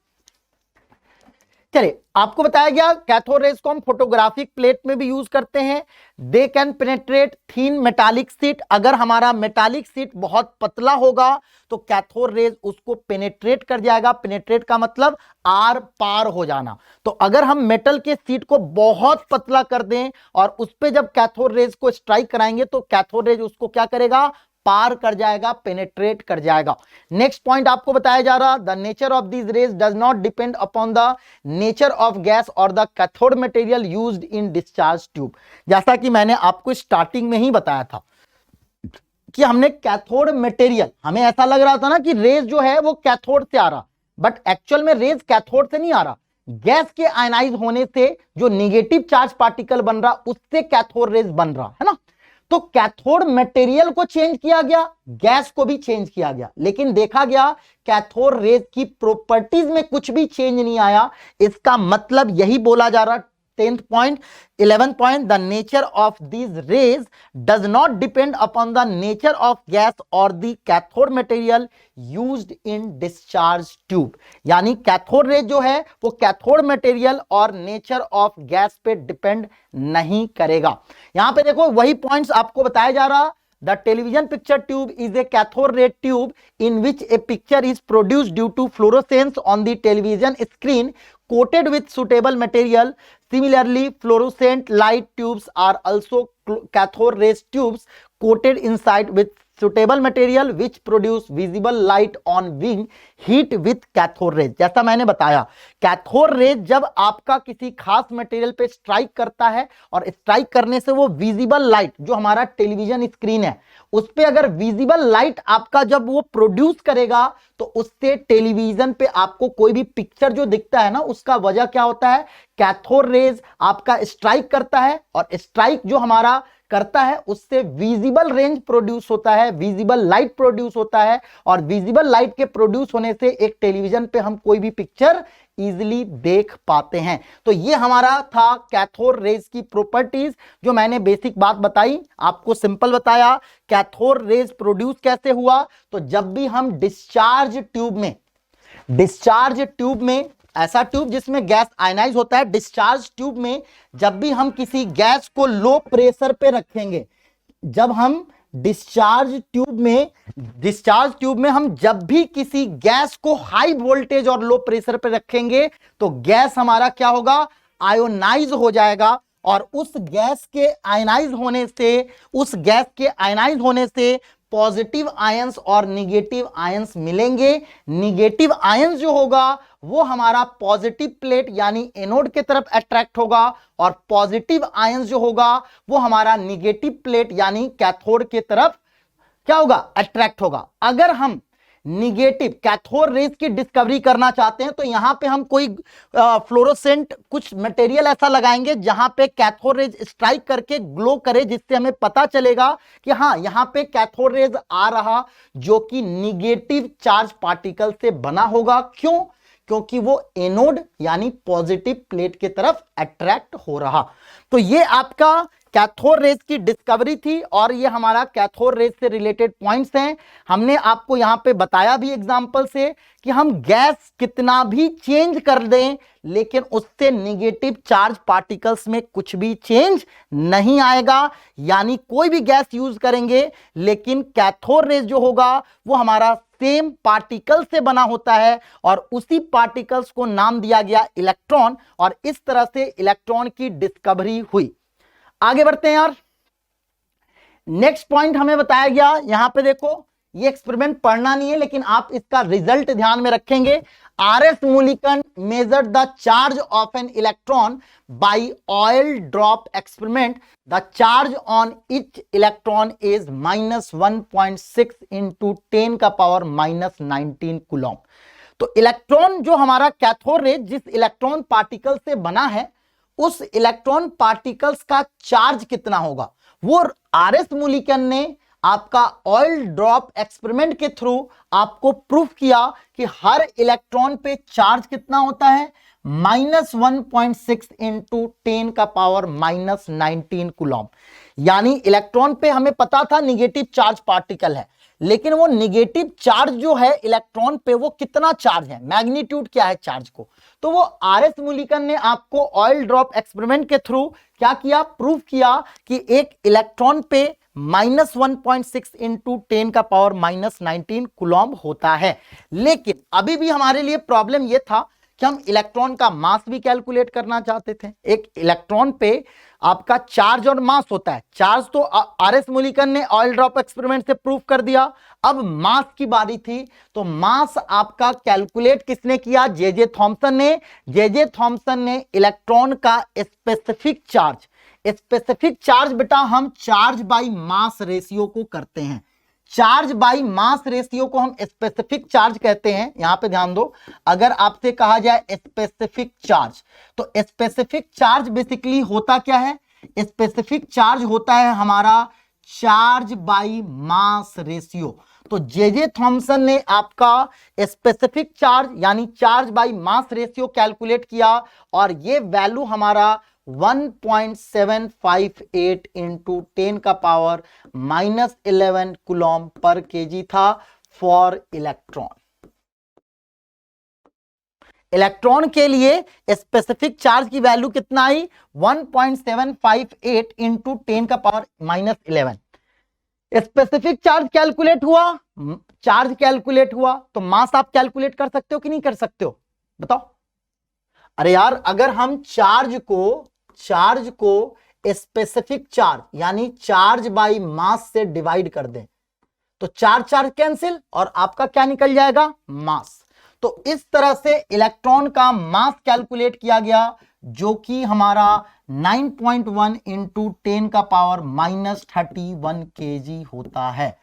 चलिए, आपको बताया गया कैथोड रेज को हम फोटोग्राफिक प्लेट में भी यूज करते हैं। They can penetrate thin metallic sheet. अगर हमारा मेटालिक शीट बहुत पतला होगा तो कैथोड रेज उसको पेनेट्रेट कर जाएगा। पेनेट्रेट का मतलब आर पार हो जाना। तो अगर हम मेटल के शीट को बहुत पतला कर दें और उस पे जब कैथोड रेज को स्ट्राइक कराएंगे तो कैथोड रेज उसको क्या करेगा? पार कर जाएगा, पेनेट्रेट कर जाएगा। नेक्स्ट पॉइंट आपको बताया जा रहा, the nature of this rays does not depend upon the nature of gas और the cathode material used in discharge tube. जैसा कि मैंने आपको स्टार्टिंग में ही बताया था कि हमने कैथोड मटेरियल, हमें ऐसा लग रहा था ना कि रेज जो है वो कैथोड से आ रहा, बट एक्चुअल में रेज कैथोड से नहीं आ रहा। गैस के आयनाइज होने से जो निगेटिव चार्ज पार्टिकल बन रहा उससे कैथोड रेज बन रहा, है ना। तो कैथोड मटेरियल को चेंज किया गया, गैस को भी चेंज किया गया, लेकिन देखा गया कैथोड रेज की प्रॉपर्टीज में कुछ भी चेंज नहीं आया। इसका मतलब यही बोला जा रहा 10th point, 11th point, the nature of these rays does not depend upon the nature of gas or the cathode material used in discharge tube। यानी कैथोड रेज जो है वो कैथोड मटेरियल और नेचर ऑफ गैस पे डिपेंड नहीं करेगा। यहां पे देखो वही पॉइंट्स आपको बताया जा रहा। The television picture tube is a cathode ray tube in which a picture is produced due to fluorescence on the television screen coated with suitable material. Similarly, fluorescent light tubes are also cathode ray tubes coated inside with suitable material which produce visible light on being heat with cathode rays। जैसा मैंने बताया कैथोड रेज जब आपका किसी खास मटेरियल पे स्ट्राइक करता है और स्ट्राइक करने से वो विजिबल लाइट, जो हमारा टेलीविजन स्क्रीन है उस पे अगर विजिबल लाइट आपका जब वो प्रोड्यूस करेगा तो उससे टेलीविजन पे आपको कोई भी पिक्चर जो दिखता है ना, उसका वजह क्या होता है? कैथोड रेज आपका स्ट्राइक करता है और स्ट्राइक जो हमारा करता है उससे विजिबल रेंज प्रोड्यूस होता है, विजिबल लाइट प्रोड्यूस होता है, और विजिबल लाइट के प्रोड्यूस होने से एक टेलीविजन पे हम कोई भी पिक्चर इजीली देख पाते हैं। तो ये हमारा था कैथोड रेज की प्रॉपर्टीज, जो मैंने बेसिक बात बताई, आपको सिंपल बताया कैथोड रेज प्रोड्यूस कैसे हुआ। तो जब भी हम डिस्चार्ज ट्यूब में ऐसा ट्यूब जिसमें गैस आयनाइज होता है, डिस्चार्ज ट्यूब में जब भी हम किसी गैस को लो प्रेशर पे रखेंगे, जब हम डिस्चार्ज ट्यूब में हम जब भी किसी गैस को हाई वोल्टेज और लो प्रेशर पे रखेंगे तो गैस हमारा क्या होगा, आयोनाइज हो जाएगा, और उस गैस के आयनाइज होने से पॉजिटिव आयंस और निगेटिव आयंस मिलेंगे। निगेटिव आयंस जो होगा वो हमारा पॉजिटिव प्लेट यानी एनोड की तरफ अट्रैक्ट होगा, और पॉजिटिव आयंस जो होगा वो हमारा निगेटिव प्लेट यानी कैथोड की तरफ क्या होगा, अट्रैक्ट होगा। अगर हम निगेटिव कैथोड रेज की डिस्कवरी करना चाहते हैं तो यहां पे हम कोई फ्लोरोसेंट कुछ मटेरियल ऐसा लगाएंगे जहां पे कैथोड रेज स्ट्राइक करके ग्लो करे, जिससे हमें पता चलेगा कि हाँ यहां पे कैथोड रेज आ रहा, जो कि निगेटिव चार्ज पार्टिकल से बना होगा। क्यों? क्योंकि वो एनोड यानी पॉजिटिव प्लेट की तरफ अट्रैक्ट हो रहा। तो ये आपका कैथोड रेज की डिस्कवरी थी, और ये हमारा कैथोड रेज से रिलेटेड पॉइंट्स हैं। हमने आपको यहां पे बताया भी एग्जांपल से कि हम गैस कितना भी चेंज कर दें लेकिन उससे निगेटिव चार्ज पार्टिकल्स में कुछ भी चेंज नहीं आएगा, यानी कोई भी गैस यूज करेंगे लेकिन कैथोड रेज जो होगा वो हमारा सेम पार्टिकल से बना होता है, और उसी पार्टिकल्स को नाम दिया गया इलेक्ट्रॉन, और इस तरह से इलेक्ट्रॉन की डिस्कवरी हुई। आगे बढ़ते हैं यार। नेक्स्ट पॉइंट हमें बताया गया, यहां पे देखो, ये एक्सपेरिमेंट पढ़ना नहीं है लेकिन आप इसका रिजल्ट ध्यान में रखेंगे। RS Mulliken measured the charge of an electron by oil drop experiment. The charge on each electron is -1.6 into 10 का पावर -19 कूलॉम। तो इलेक्ट्रॉन जो हमारा कैथोड रेज जिस इलेक्ट्रॉन पार्टिकल से बना है, उस इलेक्ट्रॉन पार्टिकल्स का चार्ज कितना होगा, वो आरएस मुलिकन ने आपका ऑयल ड्रॉप एक्सपेरिमेंट के थ्रू आपको प्रूफ किया कि हर इलेक्ट्रॉन पे चार्ज कितना होता है, -1.6 इंटू 10 का पावर -19 कूलॉम। यानी इलेक्ट्रॉन पे हमें पता था निगेटिव चार्ज पार्टिकल है, लेकिन वो निगेटिव चार्ज जो है इलेक्ट्रॉन पे वो कितना चार्ज है, मैग्नीट्यूड क्या है चार्ज को, तो वो आरएस मुलिकन ने आपको ऑयल ड्रॉप एक्सपेरिमेंट के थ्रू क्या किया, प्रूफ किया कि एक इलेक्ट्रॉन पे -1.6 इंटू 10 का पावर -19 कूलॉम होता है। लेकिन अभी भी हमारे लिए प्रॉब्लम यह था कि हम इलेक्ट्रॉन का मास भी कैलकुलेट करना चाहते थे। एक इलेक्ट्रॉन पे आपका चार्ज और मास होता है, चार्ज तो आरएस मुलिकन ने ऑयल ड्रॉप एक्सपेरिमेंट से प्रूफ कर दिया, अब मास की बारी थी। तो मास आपका कैलकुलेट किसने किया, जे थॉमसन ने। जे थॉमसन ने इलेक्ट्रॉन का स्पेसिफिक चार्ज बेटा हम चार्ज बाई मास रेशियो को करते हैं, चार्ज बाई मास रेशियो को हम स्पेसिफिक चार्ज कहते हैं। यहां पे ध्यान दो, अगर आपसे कहा जाए स्पेसिफिक चार्ज, तो स्पेसिफिक चार्ज बेसिकली होता क्या है, स्पेसिफिक चार्ज होता है हमारा चार्ज बाई मास रेशियो। तो जे थॉमसन ने आपका स्पेसिफिक चार्ज यानी charge by mass ratio calculate किया, और ये वैल्यू हमारा 1.758 इंटू 10 का पावर -11 कूलॉम पर केजी था फॉर इलेक्ट्रॉन। इलेक्ट्रॉन के लिए स्पेसिफिक चार्ज की वैल्यू कितना आई, 1.758 इंटू 10 का पावर -11। स्पेसिफिक चार्ज कैलकुलेट हुआ, चार्ज कैलकुलेट हुआ, तो मास आप कैलकुलेट कर सकते हो कि नहीं कर सकते हो, बताओ। अरे यार, अगर हम चार्ज को स्पेसिफिक चार्ज यानी चार्ज बाई मास से डिवाइड कर दें तो चार्ज कैंसिल और आपका क्या निकल जाएगा, मास। तो इस तरह से इलेक्ट्रॉन का मास कैलकुलेट किया गया, जो कि हमारा 9.1 इंटू 10 का पावर -31 केजी होता है।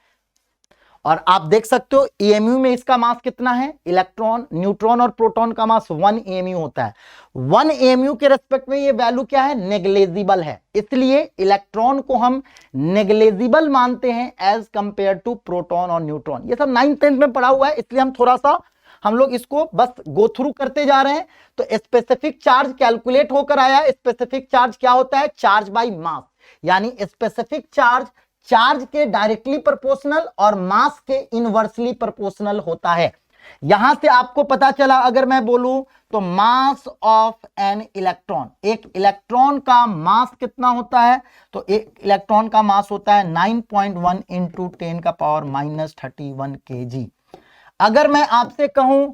और आप देख सकते हो EMU में इसका मास कितना है, इलेक्ट्रॉन, न्यूट्रॉन और प्रोटॉन का मास 1 EMU होता है। 1 EMU के रेस्पेक्ट में ये वैल्यू क्या है, नेग्लेजिबल है, इसलिए इलेक्ट्रॉन को हम नेग्लेजिबल मानते हैं एज कंपेयर टू प्रोटॉन और न्यूट्रॉन। ये सब 9th 10th में पढ़ा हुआ है, इसलिए हम थोड़ा सा हम लोग इसको बस गो थ्रू करते जा रहे हैं। तो स्पेसिफिक चार्ज कैलकुलेट होकर आया। स्पेसिफिक चार्ज क्या होता है, चार्ज बाय मास, यानी स्पेसिफिक चार्ज चार्ज के डायरेक्टली प्रोपोर्शनल और मास के इनवर्सली प्रोपोर्शनल होता है। यहां से आपको पता चला, अगर मैं बोलूं तो मास ऑफ एन इलेक्ट्रॉन, एक इलेक्ट्रॉन का मास कितना होता है, तो एक इलेक्ट्रॉन का मास होता है 9.1 इंटू 10⁻³ kg। अगर मैं आपसे कहूं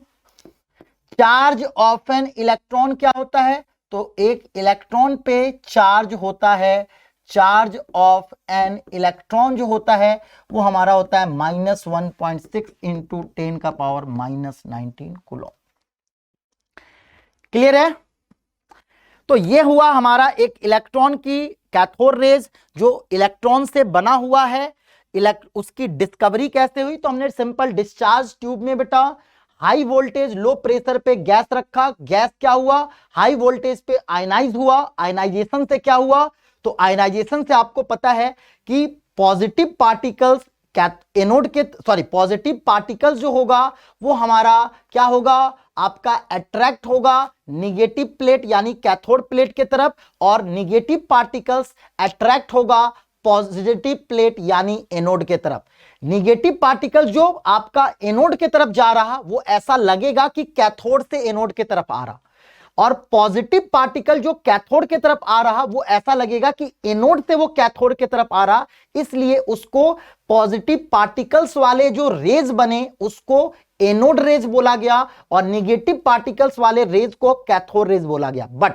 चार्ज ऑफ एन इलेक्ट्रॉन क्या होता है, तो एक इलेक्ट्रॉन पे चार्ज होता है, चार्ज ऑफ एन इलेक्ट्रॉन जो होता है वो हमारा होता है -1.6 इंटू 10⁻⁻19 कूलम। क्लियर है? तो ये हुआ हमारा एक इलेक्ट्रॉन की कैथोड रेज जो इलेक्ट्रॉन से बना हुआ है। उसकी डिस्कवरी कैसे हुई, तो हमने सिंपल डिस्चार्ज ट्यूब में बेटा हाई वोल्टेज लो प्रेशर पे गैस रखा, गैस क्या हुआ, हाई वोल्टेज पे आयनाइज हुआ, आयनाइजेशन से क्या हुआ, तो आयनाइजेशन से आपको पता है कि पॉजिटिव पार्टिकल्स एनोड के पॉजिटिव पार्टिकल्स जो होगा वो हमारा क्या होगा, आपका अट्रैक्ट होगा निगेटिव प्लेट यानी कैथोड प्लेट के तरफ, और निगेटिव पार्टिकल्स अट्रैक्ट होगा पॉजिटिव प्लेट यानी एनोड के तरफ। निगेटिव पार्टिकल जो आपका एनोड के तरफ जा रहा वो ऐसा लगेगा कि कैथोड से एनोड के तरफ आ रहा, और पॉजिटिव पार्टिकल जो कैथोड के तरफ आ रहा वो ऐसा लगेगा कि एनोड से वो कैथोड के तरफ आ रहा, इसलिए उसको पॉजिटिव पार्टिकल्स वाले जो रेज बने उसको एनोड रेज बोला गया, और निगेटिव पार्टिकल्स वाले रेज को कैथोड रेज बोला गया। बट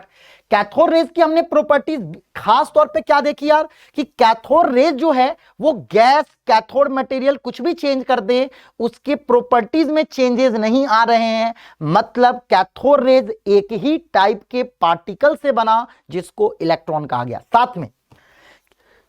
कैथोड रेज की हमने प्रॉपर्टीज खास तौर पे क्या देखी यार, कि कैथोड रेज जो है वो गैस कैथोड मटेरियल कुछ भी चेंज कर दे उसके प्रॉपर्टीज में चेंजेस नहीं आ रहे हैं, मतलब कैथोड रेज एक ही टाइप के पार्टिकल से बना जिसको इलेक्ट्रॉन कहा गया। साथ में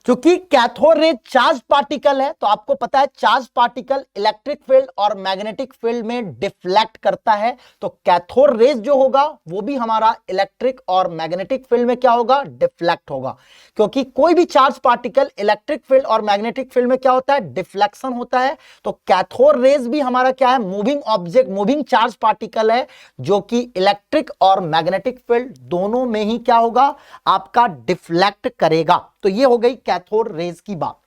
क्योंकि कैथोड रेज चार्ज पार्टिकल है, तो आपको पता है चार्ज पार्टिकल इलेक्ट्रिक फील्ड और मैग्नेटिक फील्ड में डिफ्लेक्ट करता है, तो कैथोड रेज जो होगा वो भी हमारा इलेक्ट्रिक और मैग्नेटिक फील्ड में क्या होगा, डिफ्लेक्ट होगा। क्योंकि कोई भी चार्ज पार्टिकल इलेक्ट्रिक फील्ड और मैग्नेटिक फील्ड में क्या होता है, डिफ्लेक्शन होता है। तो कैथोड रेज भी हमारा क्या है, moving object, moving charge particle है जो कि इलेक्ट्रिक और मैग्नेटिक फील्ड दोनों में ही क्या होगा, आपका डिफ्लेक्ट करेगा। तो ये हो गई कैथोड रेज की बात।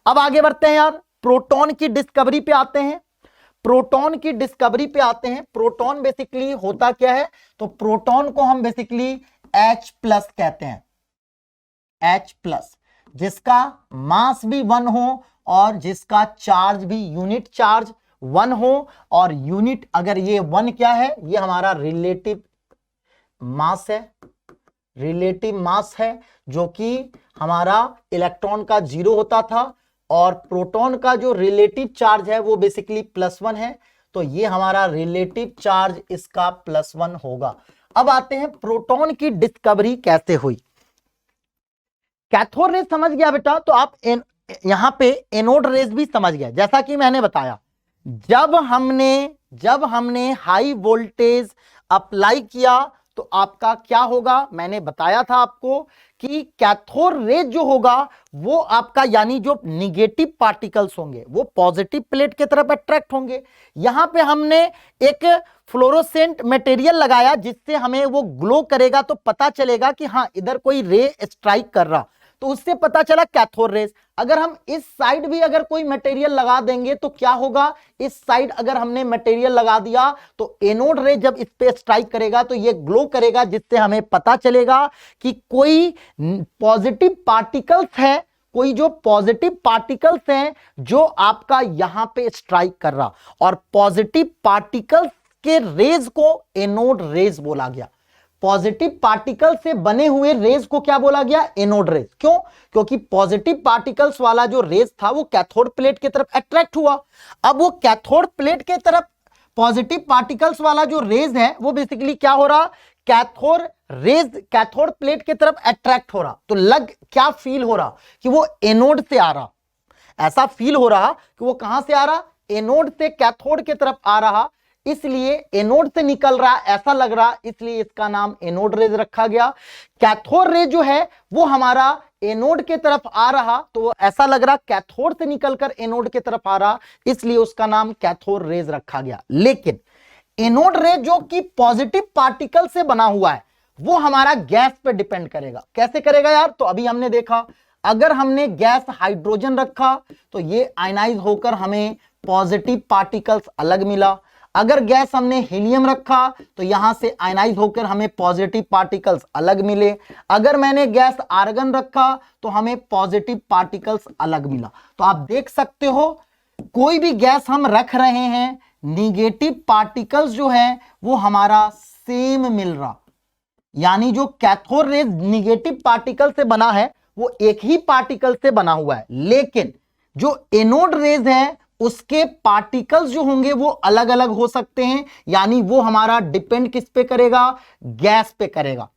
अब आगे बढ़ते हैं यार, प्रोटॉन की डिस्कवरी पे आते हैं। प्रोटॉन की डिस्कवरी पे आते हैं। प्रोटॉन बेसिकली होता क्या है, तो प्रोटॉन को हम बेसिकली H+ कहते हैं, H+, जिसका मास भी 1 हो और जिसका चार्ज भी यूनिट चार्ज 1 हो, और यूनिट अगर ये 1 क्या है, ये हमारा रिलेटिव मास है, रिलेटिव मास है जो कि हमारा इलेक्ट्रॉन का 0 होता था, और प्रोटॉन का जो रिलेटिव चार्ज है वो बेसिकली +1 है, तो ये हमारा रिलेटिव चार्ज इसका +1 होगा। अब आते हैं प्रोटॉन की डिस्कवरी कैसे हुई। कैथोड रेज समझ गया बेटा, तो आप यहां पे एनोड रेज भी समझ गया। जैसा कि मैंने बताया, जब हमने हाई वोल्टेज अप्लाई किया तो आपका क्या होगा, मैंने बताया था आपको कि कैथोड रेज जो होगा वो आपका यानी जो निगेटिव पार्टिकल्स होंगे वो पॉजिटिव प्लेट की तरफ अट्रैक्ट होंगे। यहां पे हमने एक फ्लोरोसेंट मटेरियल लगाया जिससे हमें वो ग्लो करेगा, तो पता चलेगा कि हाँ इधर कोई रे स्ट्राइक कर रहा, तो उससे पता चला कैथोड रेज। अगर हम इस साइड भी अगर कोई मटेरियल लगा देंगे तो क्या होगा, इस साइड अगर हमने मटेरियल लगा दिया तो एनोड रे जब इस पे स्ट्राइक करेगा तो ये ग्लो करेगा, जिससे हमें पता चलेगा कि कोई पॉजिटिव पार्टिकल्स है, कोई जो पॉजिटिव पार्टिकल्स हैं जो आपका यहां पे स्ट्राइक कर रहा, और पॉजिटिव पार्टिकल्स के रेज को एनोड रेज बोला गया। पॉजिटिव पार्टिकल से बने हुए रेज को क्या बोला गया, एनोड रेज। क्यों, क्योंकि पॉजिटिव पार्टिकल्स वाला जो रेज था वो कैथोड प्लेट की तरफ अट्रैक्ट हुआ। अब वो कैथोड प्लेट की तरफ पॉजिटिव पार्टिकल्स वाला जो रेज है वो बेसिकली क्या हो रहा, कैथोड रेज कैथोड प्लेट की तरफ अट्रैक्ट हो रहा, तो क्या फील हो रहा कि वो एनोड से आ रहा, ऐसा फील हो रहा कि वो कहां से आ रहा, एनोड से कैथोड की तरफ आ रहा, इसलिए एनोड से निकल रहा ऐसा लग रहा, इसलिए इसका नाम एनोड रेज रखा गया। कैथोड रे जो है वो हमारा एनोड की तरफ आ रहा, तो ऐसा लग रहा कैथोड से निकलकर एनोड की तरफ आ रहा, इसलिए उसका नाम कैथोड रेज रखा गया। लेकिन एनोड रे जो कि पॉजिटिव पार्टिकल से बना हुआ है वो हमारा गैस पे डिपेंड करेगा। कैसे करेगा यार? तो अभी हमने देखा, अगर हमने गैस हाइड्रोजन रखा तो ये आयनाइज होकर हमें पॉजिटिव पार्टिकल्स अलग मिला। अगर गैस हमने हीलियम रखा तो यहां से आयनाइज होकर हमें पॉजिटिव पार्टिकल्स अलग मिले। अगर मैंने गैस आर्गन रखा तो हमें पॉजिटिव पार्टिकल्स अलग मिला। तो आप देख सकते हो कोई भी गैस हम रख रहे हैं, निगेटिव पार्टिकल्स जो है वो हमारा सेम मिल रहा, यानी जो कैथोड रेज निगेटिव पार्टिकल से बना है वो एक ही पार्टिकल से बना हुआ है। लेकिन जो एनोड रेज है उसके पार्टिकल्स जो होंगे वो अलग अलग हो सकते हैं, यानी वो हमारा डिपेंड किस पे करेगा? गैस पे करेगा।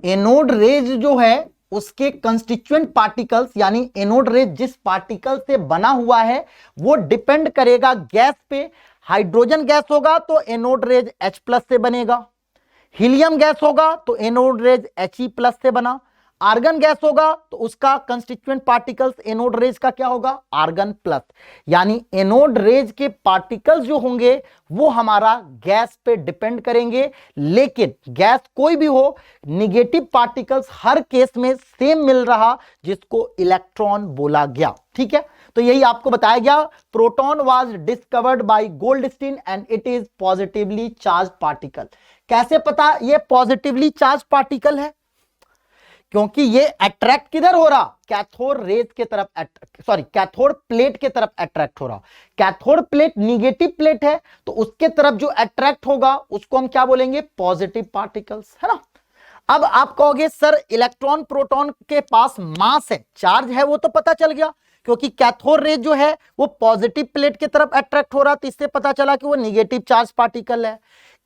एनोड रेज जो है उसके कंस्टिट्यूएंट पार्टिकल्स, यानी एनोड रेज जिस पार्टिकल से बना हुआ है वो डिपेंड करेगा गैस पे। हाइड्रोजन गैस होगा तो एनोड रेज H+ से बनेगा, हीलियम गैस होगा तो एनोड रेज He+ से बना, आर्गन गैस होगा तो उसका कंस्टिट्यूएंट पार्टिकल्स एनोड रेज का क्या होगा? Argon plus. यानी एनोड रेज के पार्टिकल्स जो होंगे वो हमारा गैस पे डिपेंड करेंगे। लेकिन गैस कोई भी हो, निगेटिव पार्टिकल्स हर केस में सेम मिल रहा, जिसको इलेक्ट्रॉन बोला गया। ठीक है, तो यही आपको बताया गया। Proton was discovered bye Goldstein and it is positively charge particle. कैसे पता ये पॉजिटिवली चार्ज पार्टिकल है? क्योंकि ये अट्रैक्ट किधर हो रहा? कैथोड रेज के तरफ, कैथोड प्लेट के तरफ अट्रैक्ट हो रहा। कैथोड प्लेट निगेटिव प्लेट है तो उसके तरफ जो अट्रैक्ट होगा उसको हम क्या बोलेंगे? पॉजिटिव पार्टिकल्स, है ना। अब आप कहोगे सर इलेक्ट्रॉन प्रोटॉन के पास मास है, चार्ज है, वो तो पता चल गया क्योंकि कैथोड रेज जो है वो पॉजिटिव प्लेट की तरफ अट्रैक्ट हो रहा, तो इससे पता चला कि वो निगेटिव चार्ज पार्टिकल है।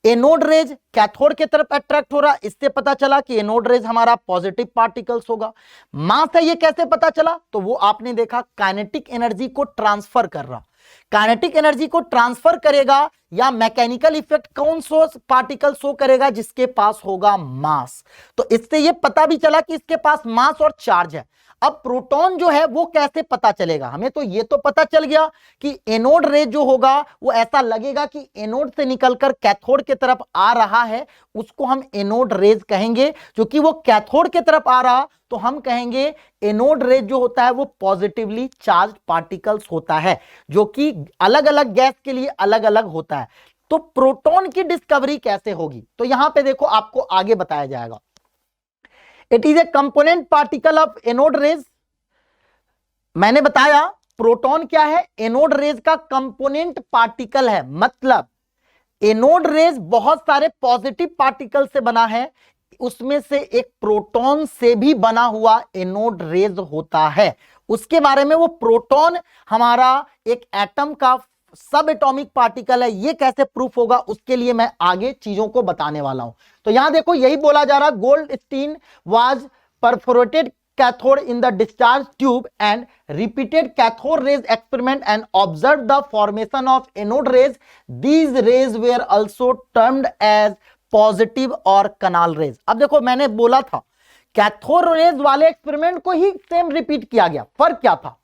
एनोड रेज कैथोड की तरफ अट्रैक्ट हो रहा, इससे पता चला कि एनोड रेज हमारा पॉजिटिव पार्टिकल्स होगा। मास है, ये कैसे पता चला? तो वो आपने देखा काइनेटिक एनर्जी को ट्रांसफर कर रहा। काइनेटिक एनर्जी को ट्रांसफर करेगा या मैकेनिकल इफेक्ट कौन सा पार्टिकल शो करेगा? जिसके पास होगा मास। तो इससे ये पता भी चला कि इसके पास मास और चार्ज है। अब प्रोटॉन जो है वो कैसे पता चलेगा? हमें तो ये तो पता चल गया कि एनोड रेज जो होगा वो ऐसा लगेगा कि एनोड से निकलकर कैथोड की तरफ आ रहा है, उसको हम एनोड रेज कहेंगे। क्योंकि वो कैथोड की तरफ आ रहा तो हम कहेंगे एनोड रेज जो होता है वो पॉजिटिवली चार्ज पार्टिकल्स होता है, जो कि अलग अलग गैस के लिए अलग अलग होता है। तो प्रोटॉन की डिस्कवरी कैसे होगी? तो यहां पे देखो आपको आगे बताया जाएगा। It is a component particle of anode rays. मैंने बताया प्रोटॉन क्या है? एनोड रेज का कंपोनेंट पार्टिकल है। मतलब एनोड रेज बहुत सारे पॉजिटिव पार्टिकल से बना है, उसमें से एक प्रोटॉन से भी बना हुआ एनोड रेज होता है। उसके बारे में, वो प्रोटॉन हमारा एक एटम का सब एटॉमिक पार्टिकल है, ये कैसे प्रूफ होगा उसके लिए मैं आगे चीजों को बताने वाला हूं। तो यहां देखो यही बोला जा रहा, Goldstein was perforated cathode in the discharge tube and repeated cathode rays experiment and observed the formation of anode rays. These rays were also termed as positive or canal rays. अब देखो मैंने बोला था कैथोड रेज वाले एक्सपेरिमेंट को ही सेम रिपीट किया गया। फर्क क्या था?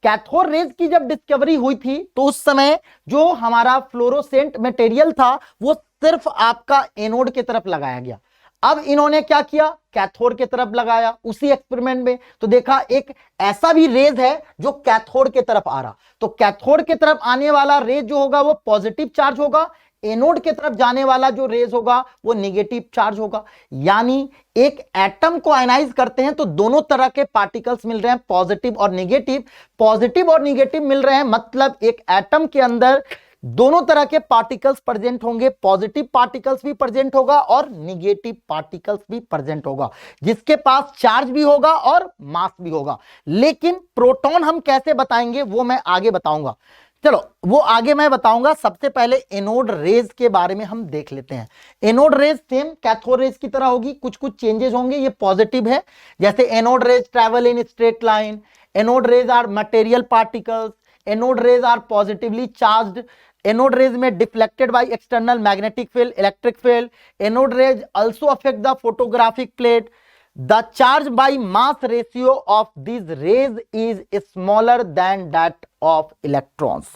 कैथोड रेज की जब डिस्कवरी हुई थी तो उस समय जो हमारा फ्लोरोसेंट मटेरियल था वो सिर्फ आपका एनोड की तरफ लगाया गया। अब इन्होंने क्या किया? कैथोड की तरफ लगाया उसी एक्सपेरिमेंट में, तो देखा एक ऐसा भी रेज है जो कैथोड की तरफ आ रहा। तो कैथोड की तरफ आने वाला रेज जो होगा वो पॉजिटिव चार्ज होगा, एनोड की तरफ जाने वाला जो रेज होगा वो नेगेटिव चार्ज होगा। यानी एक एटम को आयनाइज करते हैं तो दोनों तरह के पार्टिकल्स मिल रहे हैं, पॉजिटिव और नेगेटिव। पॉजिटिव और नेगेटिव मिल रहे हैं मतलब एक एटम के अंदर दोनों तरह के पार्टिकल्स प्रेजेंट होंगे, पॉजिटिव पार्टिकल्स भी प्रेजेंट होगा और नेगेटिव पार्टिकल्स भी प्रेजेंट होगा, जिसके पास चार्ज भी होगा और मास भी होगा। लेकिन प्रोटॉन हम कैसे बताएंगे वो मैं आगे बताऊंगा। चलो वो आगे मैं बताऊंगा। सबसे पहले एनोड रेज के बारे में हम देख लेते हैं। Anode rays same cathode rays की तरह होगी, कुछ कुछ चेंजेस होंगे। ये पॉजिटिव है, जैसे anode rays travel in straight line, anode rays are material particles, anode rays are positively charged, anode rays में deflected by external magnetic field, electric field, anode rays also affect the photographic plate, the charge by mass ratio of this rays is smaller than that of electrons.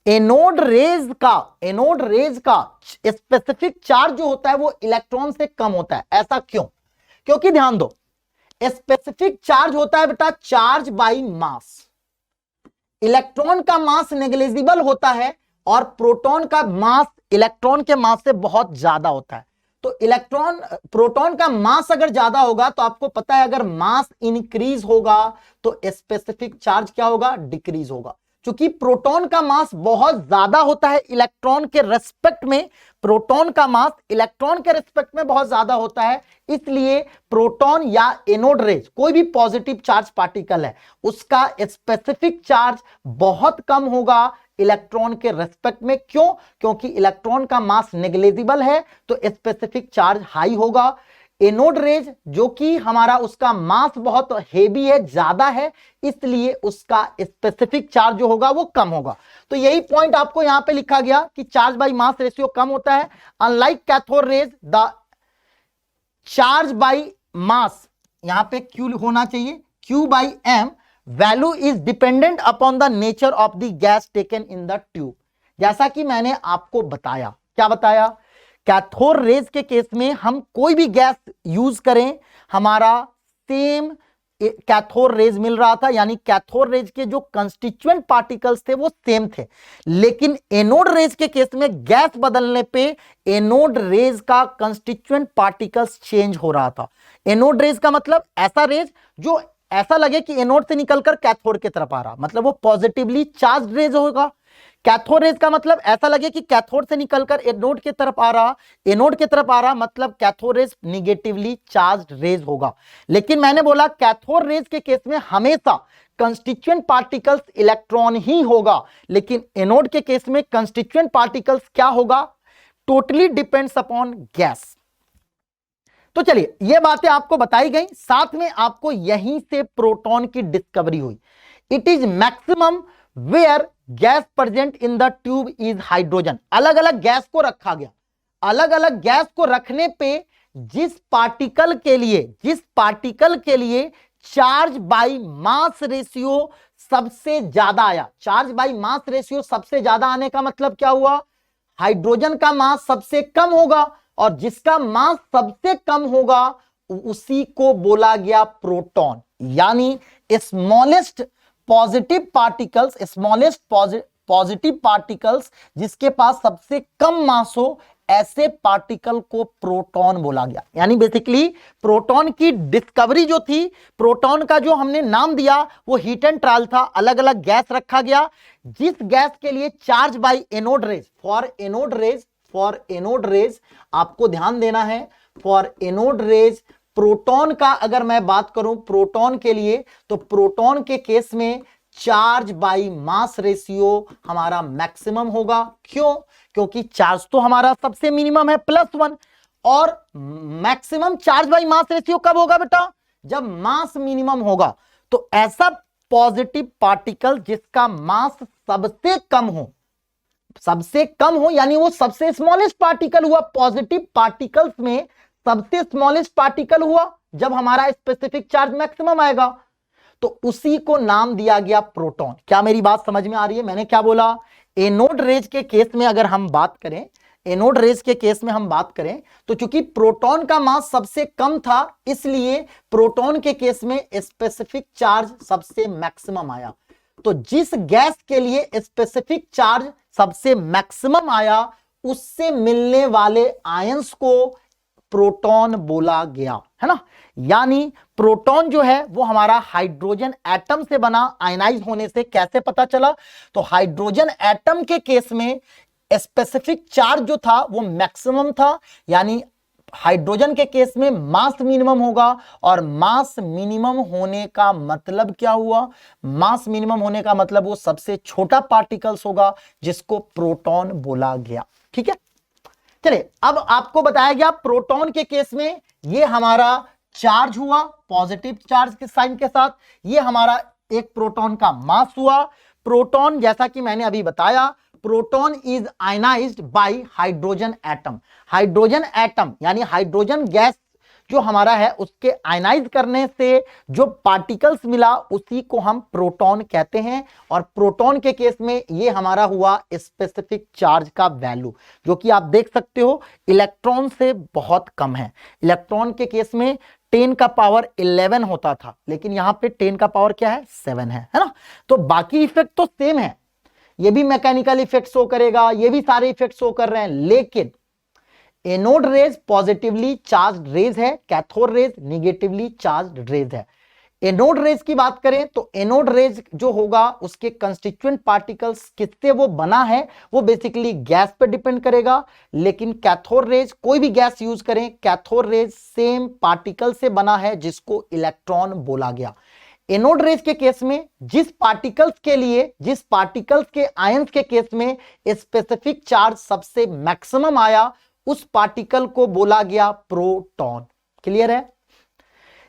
Anode rays का स्पेसिफिक चार्ज जो होता है वो इलेक्ट्रॉन से कम होता है। ऐसा क्यों? क्योंकि ध्यान दो, स्पेसिफिक चार्ज होता है बेटा चार्ज बाय मास। इलेक्ट्रॉन का मास नेग्लिजिबल होता है और प्रोटॉन का मास इलेक्ट्रॉन के मास से बहुत ज्यादा होता है। तो प्रोटॉन का मास अगर ज्यादा होगा तो आपको पता है अगर मास इंक्रीज होगा तो स्पेसिफिक चार्ज क्या होगा? डिक्रीज होगा। क्योंकि प्रोटॉन का मास बहुत ज्यादा होता है इलेक्ट्रॉन के रेस्पेक्ट में, प्रोटॉन का मास इलेक्ट्रॉन के रेस्पेक्ट में बहुत ज्यादा होता है, इसलिए प्रोटॉन या एनोड रेज कोई भी पॉजिटिव चार्ज पार्टिकल है उसका स्पेसिफिक चार्ज बहुत कम होगा इलेक्ट्रॉन के रेस्पेक्ट में। क्यों? क्योंकि इलेक्ट्रॉन का मास नेग्लिजिबल है तो स्पेसिफिक चार्ज हाई होगा। एनोड रेज जो कि हमारा उसका मास बहुत हेवी है, ज्यादा है, इसलिए उसका स्पेसिफिक चार्ज जो होगा वो कम होगा। तो यही पॉइंट आपको यहां पे लिखा गया कि चार्ज बाय मास रेशियो कम होता है। Unlike cathode rays the charge by mass, यहां पे क्यू होना चाहिए, Q by M value is dependent upon the nature of the gas taken in the tube. जैसा कि मैंने आपको बताया, क्या बताया? कैथोड रेज के केस में हम कोई भी गैस यूज करें हमारा सेम कैथोड रेज मिल रहा था, यानी कैथोड रेज के जो कंस्टिट्यूएंट पार्टिकल्स थे वो सेम थे। लेकिन एनोड रेज के केस में गैस बदलने पे एनोड रेज का कंस्टिट्यूएंट पार्टिकल्स चेंज हो रहा था। एनोड रेज का मतलब ऐसा रेज जो ऐसा लगे कि एनोड से निकलकर कैथोड की तरफ आ रहा, मतलब वो पॉजिटिवली चार्ज रेज होगा। कैथोड रेज का मतलब ऐसा लगे कि कैथोड से निकलकर एनोड की तरफ आ रहा, एनोड की तरफ आ रहा, मतलब cathode rays negatively charged rays होगा। लेकिन मैंने बोला कैथोड रेज के केस में हमेशा कंस्टिट्यूएंट पार्टिकल्स इलेक्ट्रॉन ही होगा, लेकिन एनोड के केस में कंस्टिट्यूएंट पार्टिकल्स क्या होगा? Totally depends upon gas. तो चलिए ये बातें आपको बताई गई, साथ में आपको यहीं से प्रोटॉन की डिस्कवरी हुई। It is maximum where gas present in the tube is hydrogen. अलग अलग गैस को रखा गया, अलग अलग गैस को रखने पे जिस पार्टिकल के लिए चार्ज बाय मास रेशियो सबसे ज्यादा आया, चार्ज बाय मास रेशियो सबसे ज्यादा आने का मतलब क्या हुआ? हाइड्रोजन का मास सबसे कम होगा, और जिसका मास सबसे कम होगा उसी को बोला गया प्रोटॉन। यानी स्मॉलेस्ट पॉजिटिव पार्टिकल्स जिसके पास सबसे कम मास हो, ऐसे पार्टिकल को प्रोटॉन बोला गया। यानी बेसिकली प्रोटॉन की डिस्कवरी जो थी, प्रोटॉन का जो हमने नाम दिया वो हीट एंड ट्रायल था। अलग अलग गैस रखा गया, जिस गैस के लिए charge by anode rays, for anode rays आपको ध्यान देना है, फॉर एनोड रेज प्रोटॉन का अगर मैं बात करूं प्रोटॉन के लिए, तो प्रोटॉन के केस में चार्ज बाय मास रेशियो हमारा मैक्सिमम होगा। क्यों? क्योंकि चार्ज तो हमारा सबसे मिनिमम है +1, और maximum charge by mass ratio कब होगा बेटा? जब मास मिनिमम होगा। तो ऐसा पॉजिटिव पार्टिकल जिसका मास सबसे कम हो, यानी वो सबसे स्मॉलेस्ट पार्टिकल हुआ। पॉजिटिव पार्टिकल्स में सबसे स्मॉलेस्ट पार्टिकल हुआ जब हमारा स्पेसिफिक चार्ज मैक्सिमम आएगा, तो उसी को नाम दिया गया प्रोटॉन। क्या मेरी बात समझ में आ रही है? मैंने क्या बोला? एनोड रेज के केस में अगर हम बात करें, तो चूंकि प्रोटॉन का मास सबसे कम था, इसलिए प्रोटॉन के केस में स्पेसिफिक चार्ज सबसे मैक्सिमम आया। तो जिस गैस के लिए स्पेसिफिक चार्ज सबसे मैक्सिमम आया, उससे मिलने वाले आयंस को प्रोटॉन बोला गया, है ना। यानी प्रोटॉन जो है वो हमारा हाइड्रोजन एटम से बना, आयनाइज होने से। कैसे पता चला? तो हाइड्रोजन एटम के केस में स्पेसिफिक चार्ज जो था वो मैक्सिमम था, यानी हाइड्रोजन के केस में मास मिनिमम होगा। और मास मिनिमम होने का मतलब क्या हुआ? मास मिनिमम होने का मतलब वो सबसे छोटा पार्टिकल्स होगा, जिसको प्रोटॉन बोला गया। ठीक है, चलिए अब आपको बताया गया प्रोटॉन के केस में ये हमारा चार्ज हुआ पॉजिटिव चार्ज के साइन के साथ, ये हमारा एक प्रोटॉन का मास हुआ। प्रोटॉन, जैसा कि मैंने अभी बताया, proton is ionised bye hydrogen atom. Hydrogen atom यानी हाइड्रोजन गैस जो हमारा है उसके आयनाइज करने से जो पार्टिकल्स मिला उसी को हम प्रोटॉन कहते हैं। और प्रोटॉन के केस में ये हमारा हुआ स्पेसिफिक चार्ज का वैल्यू, जो कि आप देख सकते हो इलेक्ट्रॉन से बहुत कम है। इलेक्ट्रॉन के केस में 10 का पावर 11 होता था, लेकिन यहां पे 10 का पावर क्या है, 7 है ना। तो बाकी इफेक्ट तो सेम है, ये भी मैकेनिकल इफेक्ट शो करेगा, ये भी सारे इफेक्ट शो कर रहे हैं, लेकिन anode rays positively charge rays है, cathode rays negatively charge rays है। एनोड रेज की बात करें तो एनोड रेज जो होगा उसके कंस्टिट्यूएंट पार्टिकल्स किससे वो बना है, वो बेसिकली गैस पे डिपेंड करेगा। लेकिन कैथोड रेज, कोई भी गैस यूज करें, कैथोड रेज सेम पार्टिकल से बना है जिसको इलेक्ट्रॉन बोला गया। एनोड रेज के केस में जिस पार्टिकल्स के आयंस के केस में स्पेसिफिक चार्ज सबसे मैक्सिमम आया, उस पार्टिकल को बोला गया प्रोटॉन। क्लियर है?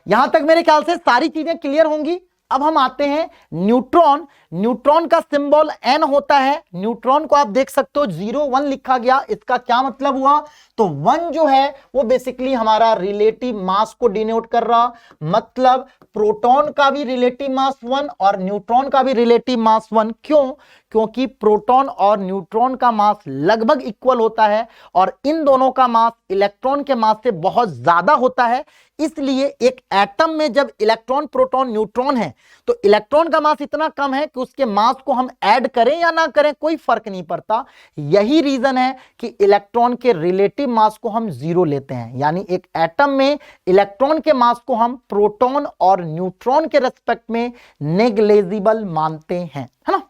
यहां तक मेरे ख्याल से सारी चीजें क्लियर होंगी। अब हम आते हैं न्यूट्रॉन। न्यूट्रॉन का सिंबल N होता है। न्यूट्रॉन को आप देख सकते हो 0 1 लिखा गया। इसका क्या मतलब हुआ, तो 1 जो है वो बेसिकली हमारा रिलेटिव मास को डिनोट कर रहा, मतलब प्रोटॉन का भी रिलेटिव मास 1 और न्यूट्रॉन का भी रिलेटिव मास 1। क्यों? क्योंकि प्रोटॉन और न्यूट्रॉन का मास लगभग इक्वल होता है और इन दोनों का मास इलेक्ट्रॉन के मास से बहुत ज्यादा होता है। इसलिए एक एटम में जब इलेक्ट्रॉन, प्रोटॉन, न्यूट्रॉन है तो इलेक्ट्रॉन का मास इतना कम है कि उसके मास को हम ऐड करें या ना करें कोई फर्क नहीं पड़ता। यही रीजन है कि इलेक्ट्रॉन के रिलेटिव मास को हम 0 लेते हैं, यानी एक एटम में इलेक्ट्रॉन के मास को हम प्रोटॉन और न्यूट्रॉन के रेस्पेक्ट में नेग्लिजिबल मानते हैं, है ना।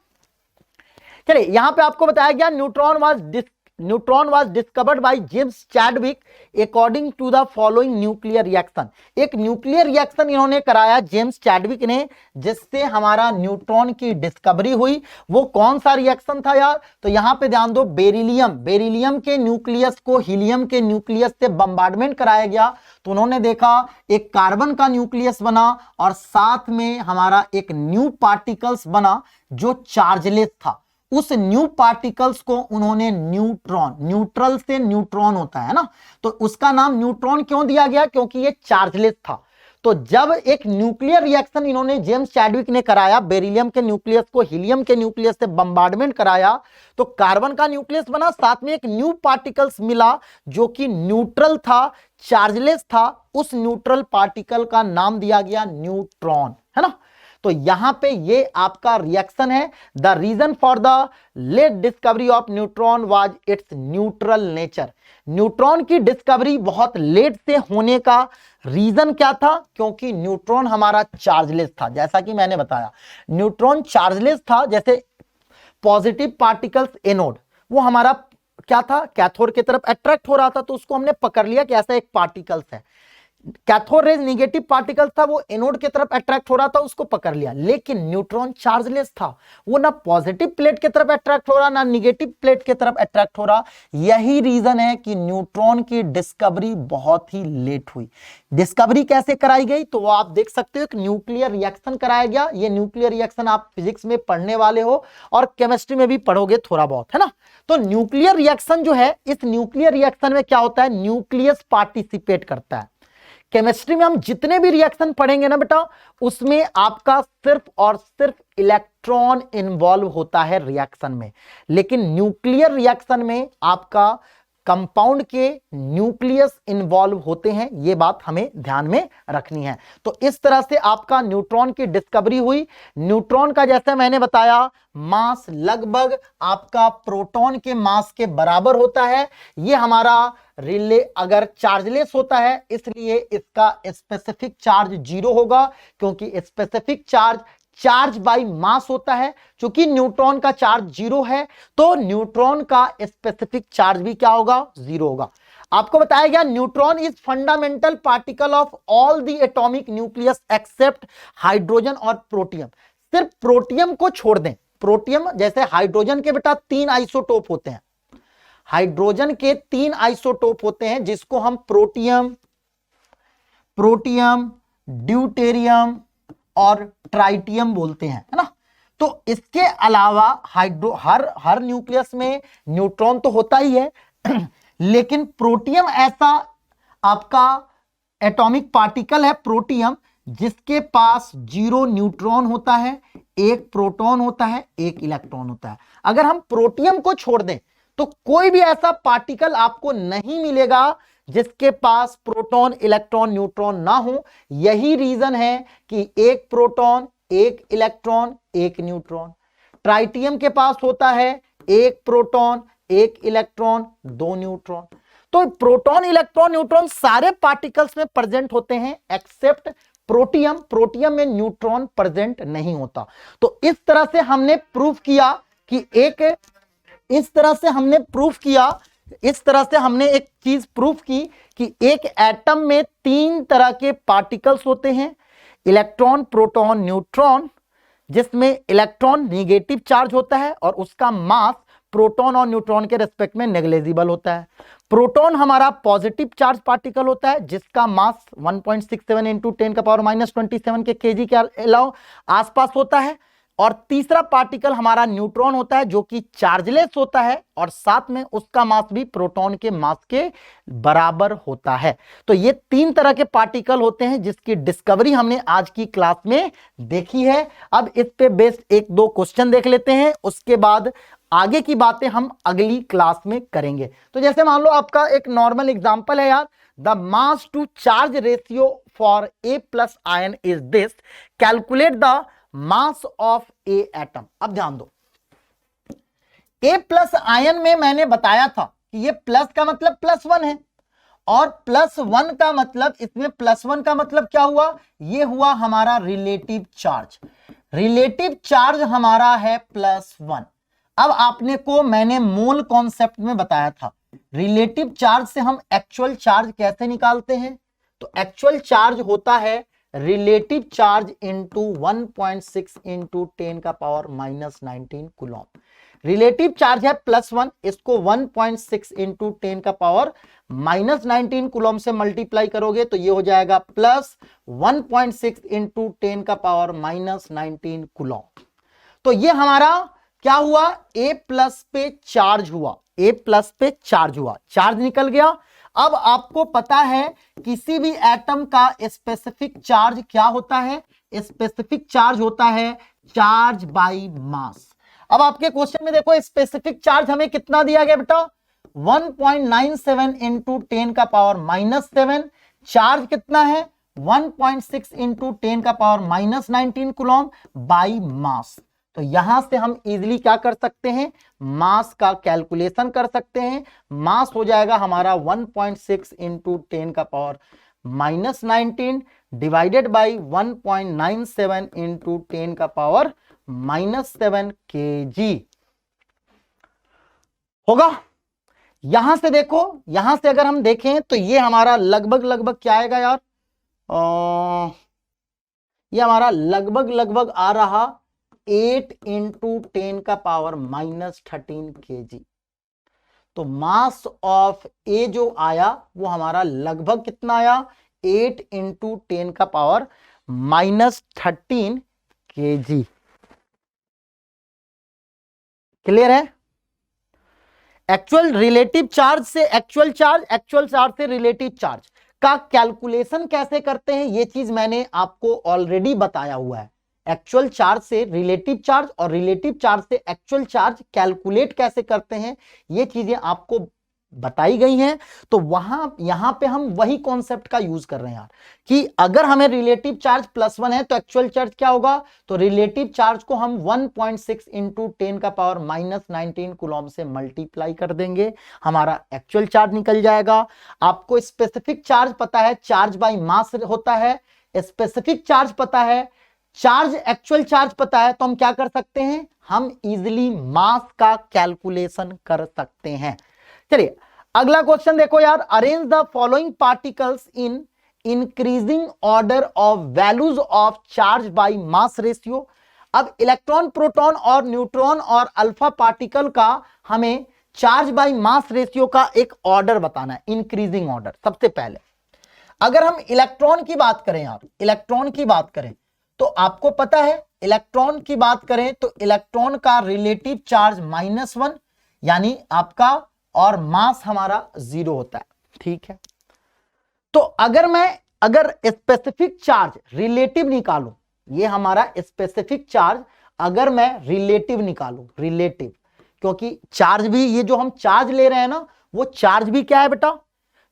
चलिए, यहां पे आपको बताया गया neutron was discovered by James Chadwick according to the following nuclear reaction. एक न्यूक्लियर रिएक्शन इन्होंने कराया जेम्स चैडविक ने, जिससे हमारा न्यूट्रॉन की डिस्कवरी हुई। वो कौन सा रिएक्शन था यार, तो यहां पे ध्यान दो, बेरिलियम के न्यूक्लियस को हीलियम के न्यूक्लियस से बम्बार्डमेंट कराया गया। तो उन्होंने देखा एक कार्बन का न्यूक्लियस बना और साथ में हमारा एक न्यू पार्टिकल्स बना जो चार्जलेस था। उस न्यू पार्टिकल्स को उन्होंने न्यूट्रॉन, न्यूट्रल से न्यूट्रॉन होता है ना, तो उसका नाम न्यूट्रॉन क्यों दिया गया, क्योंकि ये चार्जलेस था। तो जब एक न्यूक्लियर रिएक्शन इन्होंने जेम्स चैडविक ने कराया, बेरिलियम के न्यूक्लियस को हीलियम के न्यूक्लियस से बम्बार्डमेंट कराया, तो कार्बन का न्यूक्लियस बना, साथ में एक न्यू पार्टिकल्स मिला जो कि न्यूट्रल था, चार्जलेस था। उस न्यूट्रल पार्टिकल का नाम दिया गया न्यूट्रॉन, है ना। तो यहां पे ये आपका रिएक्शन है। The reason for the late discovery of neutron was its neutral nature. Neutron की डिस्कवरी बहुत लेट से होने का रीजन क्या था, क्योंकि न्यूट्रॉन हमारा चार्जलेस था। जैसा कि मैंने बताया न्यूट्रॉन चार्जलेस था, जैसे पॉजिटिव पार्टिकल्स एनोड, वो हमारा क्या था, कैथोड की तरफ अट्रैक्ट हो रहा था, तो उसको हमने पकड़ लिया कि ऐसा एक पार्टिकल्स है। कैथोड रेज निगेटिव पार्टिकल था, वो एनोड की तरफ अट्रैक्ट हो रहा था, उसको पकड़ लिया। लेकिन न्यूट्रॉन चार्जलेस था, वो ना पॉजिटिव प्लेट की तरफ अट्रैक्ट हो रहा, ना निगेटिव प्लेट की तरफ अट्रैक्ट हो रहा। यही रीजन है कि न्यूट्रॉन की डिस्कवरी बहुत ही लेट हुई। डिस्कवरी कैसे कराई गई, तो वो आप देख सकते हो, एक न्यूक्लियर रिएक्शन कराया गया। ये न्यूक्लियर रिएक्शन आप फिजिक्स में पढ़ने वाले हो और केमिस्ट्री में भी पढ़ोगे थोड़ा बहुत, है ना। तो न्यूक्लियर रिएक्शन जो है, इस न्यूक्लियर रिएक्शन में क्या होता है, न्यूक्लियस पार्टिसिपेट करता है। केमिस्ट्री में हम जितने भी रिएक्शन पढ़ेंगे ना बेटा, उसमें आपका सिर्फ और सिर्फ इलेक्ट्रॉन इन्वॉल्व होता है रिएक्शन में। लेकिन न्यूक्लियर रिएक्शन में आपका कंपाउंड के न्यूक्लियस इन्वॉल्व होते हैं, यह बात हमें ध्यान में रखनी है। तो इस तरह से आपका न्यूट्रॉन की डिस्कवरी हुई। न्यूट्रॉन का जैसे मैंने बताया मास लगभग आपका प्रोटॉन के मास के बराबर होता है। यह हमारा रिले अगर चार्जलेस होता है, इसलिए इसका स्पेसिफिक चार्ज 0 होगा, क्योंकि स्पेसिफिक चार्ज बाय मास होता है। चूंकि न्यूट्रॉन का चार्ज 0 है, तो न्यूट्रॉन का स्पेसिफिक चार्ज भी क्या होगा, 0 होगा। आपको बताया गया neutron is fundamental particle of all the atomic nucleus except hydrogen और प्रोटियम। सिर्फ प्रोटियम को छोड़ दें, प्रोटियम जैसे हाइड्रोजन के बेटा 3 आइसोटोप होते हैं, हाइड्रोजन के 3 आइसोटोप होते हैं, जिसको हम प्रोटियम, ड्यूटेरियम और ट्राइटियम बोलते हैं, है ना। तो इसके अलावा हाइड्रो हर न्यूक्लियस में न्यूट्रॉन तो होता ही है लेकिन प्रोटियम ऐसा आपका एटॉमिक पार्टिकल है प्रोटियम जिसके पास 0 न्यूट्रॉन होता है, 1 प्रोटॉन होता है, 1 इलेक्ट्रॉन होता है। अगर हम प्रोटियम को छोड़ दें तो कोई भी ऐसा पार्टिकल आपको नहीं मिलेगा जिसके पास प्रोटॉन, इलेक्ट्रॉन, न्यूट्रॉन ना हो। यही रीजन है कि 1 प्रोटॉन, 1 इलेक्ट्रॉन, 1 न्यूट्रॉन। ट्राइटियम के पास होता है 1 प्रोटॉन, 1 इलेक्ट्रॉन, 2 न्यूट्रॉन। तो प्रोटॉन, इलेक्ट्रॉन, न्यूट्रॉन सारे पार्टिकल्स में प्रेजेंट होते हैं एक्सेप्ट प्रोटियम। प्रोटियम में न्यूट्रॉन प्रेजेंट नहीं होता। तो इस तरह से हमने प्रूफ किया कि इस तरह से हमने एक चीज प्रूफ की कि एक एटम में 3 तरह के पार्टिकल्स होते हैं, इलेक्ट्रॉन, प्रोटॉन, न्यूट्रॉन, जिसमें इलेक्ट्रॉन नेगेटिव चार्ज होता है और उसका मास प्रोटॉन और न्यूट्रॉन के रेस्पेक्ट में नेग्लिजिबल होता है। प्रोटॉन हमारा पॉजिटिव चार्ज पार्टिकल होता है जिसका मास 1.67 इंटू 10⁻27 के केजी के अलावा आसपास होता है। और तीसरा पार्टिकल हमारा न्यूट्रॉन होता है जो कि चार्जलेस होता है और साथ में उसका मास भी प्रोटॉन के मास के बराबर होता है। तो ये 3 तरह के पार्टिकल होते हैं जिसकी डिस्कवरी हमने आज की क्लास में देखी है। अब इस पे बेस्ड 1-2 क्वेश्चन देख लेते हैं, उसके बाद आगे की बातें हम अगली क्लास में करेंगे। तो जैसे मान लो आपका एक नॉर्मल एग्जांपल है यार, the mass to charge ratio for A+ ion is this, calculate the mass of a atom. अब ध्यान दो, A+ आयन में मैंने बताया था कि ये प्लस का मतलब +1 है और +1 का मतलब, इसमें +1 का मतलब क्या हुआ, ये हुआ हमारा रिलेटिव चार्ज। रिलेटिव चार्ज हमारा है +1। अब आपने को मैंने मोल कॉन्सेप्ट में बताया था रिलेटिव चार्ज से हम एक्चुअल चार्ज कैसे निकालते हैं। तो एक्चुअल चार्ज होता है relative charge into 1.6 into 10⁻⁻19 coulomb. Relative charge है +1, इसको 1.6 इंटू 10⁻⁻19 कूलम से मल्टीप्लाई करोगे तो ये हो जाएगा +1.6 इंटू 10⁻⁻19 कूलम। तो ये हमारा क्या हुआ, A+ पे चार्ज हुआ, A+ पे चार्ज हुआ, चार्ज निकल गया। अब आपको पता है किसी भी एटम का स्पेसिफिक चार्ज क्या होता है, स्पेसिफिक चार्ज होता है चार्ज बाय मास। अब आपके क्वेश्चन में देखो स्पेसिफिक चार्ज हमें कितना दिया गया बेटा, 1.97 इंटू 10⁻⁻7। चार्ज कितना है 1.6 इंटू 10⁻⁻19 कूलम बाय मास। तो यहां से हम इजीली क्या कर सकते हैं, मास का कैलकुलेशन कर सकते हैं। मास हो जाएगा हमारा 1.6 into 10⁻⁻19 divided by 1.97 into 10⁻⁻7 kg होगा। यहां से देखो, यहां से अगर हम देखें तो ये हमारा लगभग क्या आएगा यार, ये हमारा लगभग आ रहा 8 इंटू 10⁻⁻13 kg। तो मास ऑफ ए जो आया वो हमारा लगभग कितना आया, 8 इंटू 10⁻⁻13 kg। क्लियर है। एक्चुअल रिलेटिव चार्ज से एक्चुअल चार्ज से रिलेटिव चार्ज का कैलकुलेशन कैसे करते हैं, ये चीज मैंने आपको ऑलरेडी बताया हुआ है। एक्चुअल चार्ज से रिलेटिव चार्ज और रिलेटिव चार्ज से एक्चुअल चार्ज कैलकुलेट कैसे करते हैं, ये चीजें आपको बताई गई हैं। तो यहां पे हम वही कॉन्सेप्ट का यूज कर रहे हैं यार कि अगर हमें रिलेटिव चार्ज +1 है तो एक्चुअल चार्ज क्या होगा, तो रिलेटिव चार्ज को हम 1.6 इंटू 10⁻⁻19 कूलम से मल्टीप्लाई कर देंगे, हमारा एक्चुअल चार्ज निकल जाएगा। आपको स्पेसिफिक चार्ज पता है, चार्ज बाय मास होता है, स्पेसिफिक चार्ज पता है, चार्ज एक्चुअल चार्ज पता है, तो हम क्या कर सकते हैं, हम इजिली मास का कैलकुलेशन कर सकते हैं। चलिए अगला क्वेश्चन देखो यार, arrange the following particles in increasing order of values of charge by mass ratio. अब इलेक्ट्रॉन, प्रोटॉन और न्यूट्रॉन और अल्फा पार्टिकल का हमें चार्ज बाय मास रेशियो का एक ऑर्डर बताना है, इंक्रीजिंग ऑर्डर। सबसे पहले अगर हम इलेक्ट्रॉन की बात करें यार, इलेक्ट्रॉन की बात करें तो आपको पता है इलेक्ट्रॉन की बात करें तो इलेक्ट्रॉन का रिलेटिव चार्ज -1 यानी आपका, और मास हमारा 0 होता है। ठीक है, तो अगर स्पेसिफिक चार्ज रिलेटिव निकालूं, ये हमारा स्पेसिफिक चार्ज अगर मैं रिलेटिव निकालूं, रिलेटिव, क्योंकि चार्ज भी, ये जो हम चार्ज ले रहे हैं ना, वो चार्ज भी क्या है बेटा,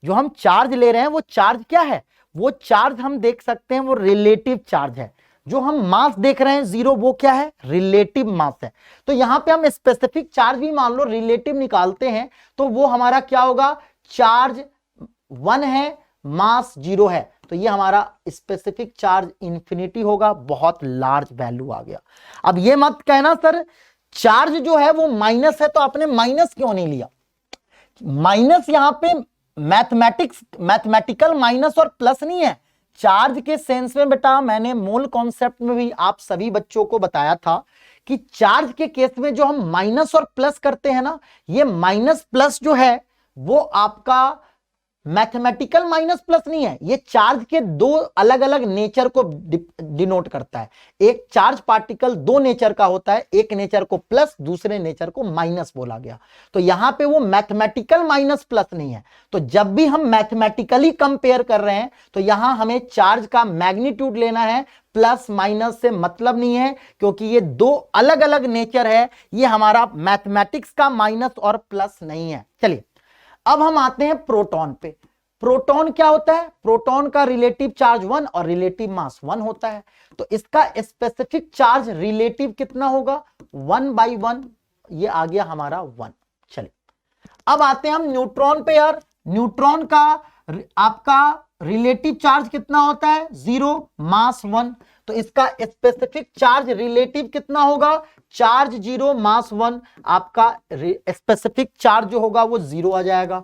जो हम चार्ज ले रहे हैं वो चार्ज क्या है, वो चार्ज हम देख सकते हैं वो रिलेटिव चार्ज है। जो हम मास देख रहे हैं 0, वो क्या है, रिलेटिव मास है। तो यहां पे हम स्पेसिफिक चार्ज भी मान लो रिलेटिव निकालते हैं तो वो हमारा क्या होगा, चार्ज 1 है, मास 0 है, तो ये हमारा स्पेसिफिक चार्ज इंफिनिटी होगा, बहुत लार्ज वैल्यू आ गया। अब ये मत कहना सर चार्ज जो है वो माइनस है तो आपने माइनस क्यों नहीं लिया। माइनस यहां पे मैथमेटिकल माइनस और प्लस नहीं है, चार्ज के सेंस में बेटा मैंने मूल कॉन्सेप्ट में भी आप सभी बच्चों को बताया था कि चार्ज के केस में जो हम माइनस और प्लस करते हैं ना, ये माइनस प्लस जो है वो आपका मैथमेटिकल माइनस प्लस नहीं है, ये चार्ज के दो अलग अलग नेचर को डिनोट करता है। एक चार्ज पार्टिकल दो नेचर का होता है, एक नेचर को प्लस, दूसरे नेचर को माइनस बोला गया। तो यहां पे वो मैथमेटिकल माइनस प्लस नहीं है। तो जब भी हम मैथमेटिकली कंपेयर कर रहे हैं तो यहां हमें चार्ज का मैग्नीट्यूड लेना है, प्लस माइनस से मतलब नहीं है, क्योंकि ये दो अलग अलग नेचर है, ये हमारा मैथमेटिक्स का माइनस और प्लस नहीं है। चलिए अब हम आते हैं प्रोटॉन पे। प्रोटॉन क्या होता है, प्रोटॉन का रिलेटिव चार्ज 1 और रिलेटिव मास 1 होता है। तो इसका स्पेसिफिक चार्ज रिलेटिव कितना होगा, 1/1, ये आ गया हमारा 1। चलिए अब आते हैं हम न्यूट्रॉन पे। यार न्यूट्रॉन का आपका रिलेटिव चार्ज कितना होता है, 0, मास 1। तो इसका स्पेसिफिक चार्ज रिलेटिव कितना होगा, चार्ज 0, मास 1, आपका स्पेसिफिक चार्ज जो होगा वो 0 आ जाएगा।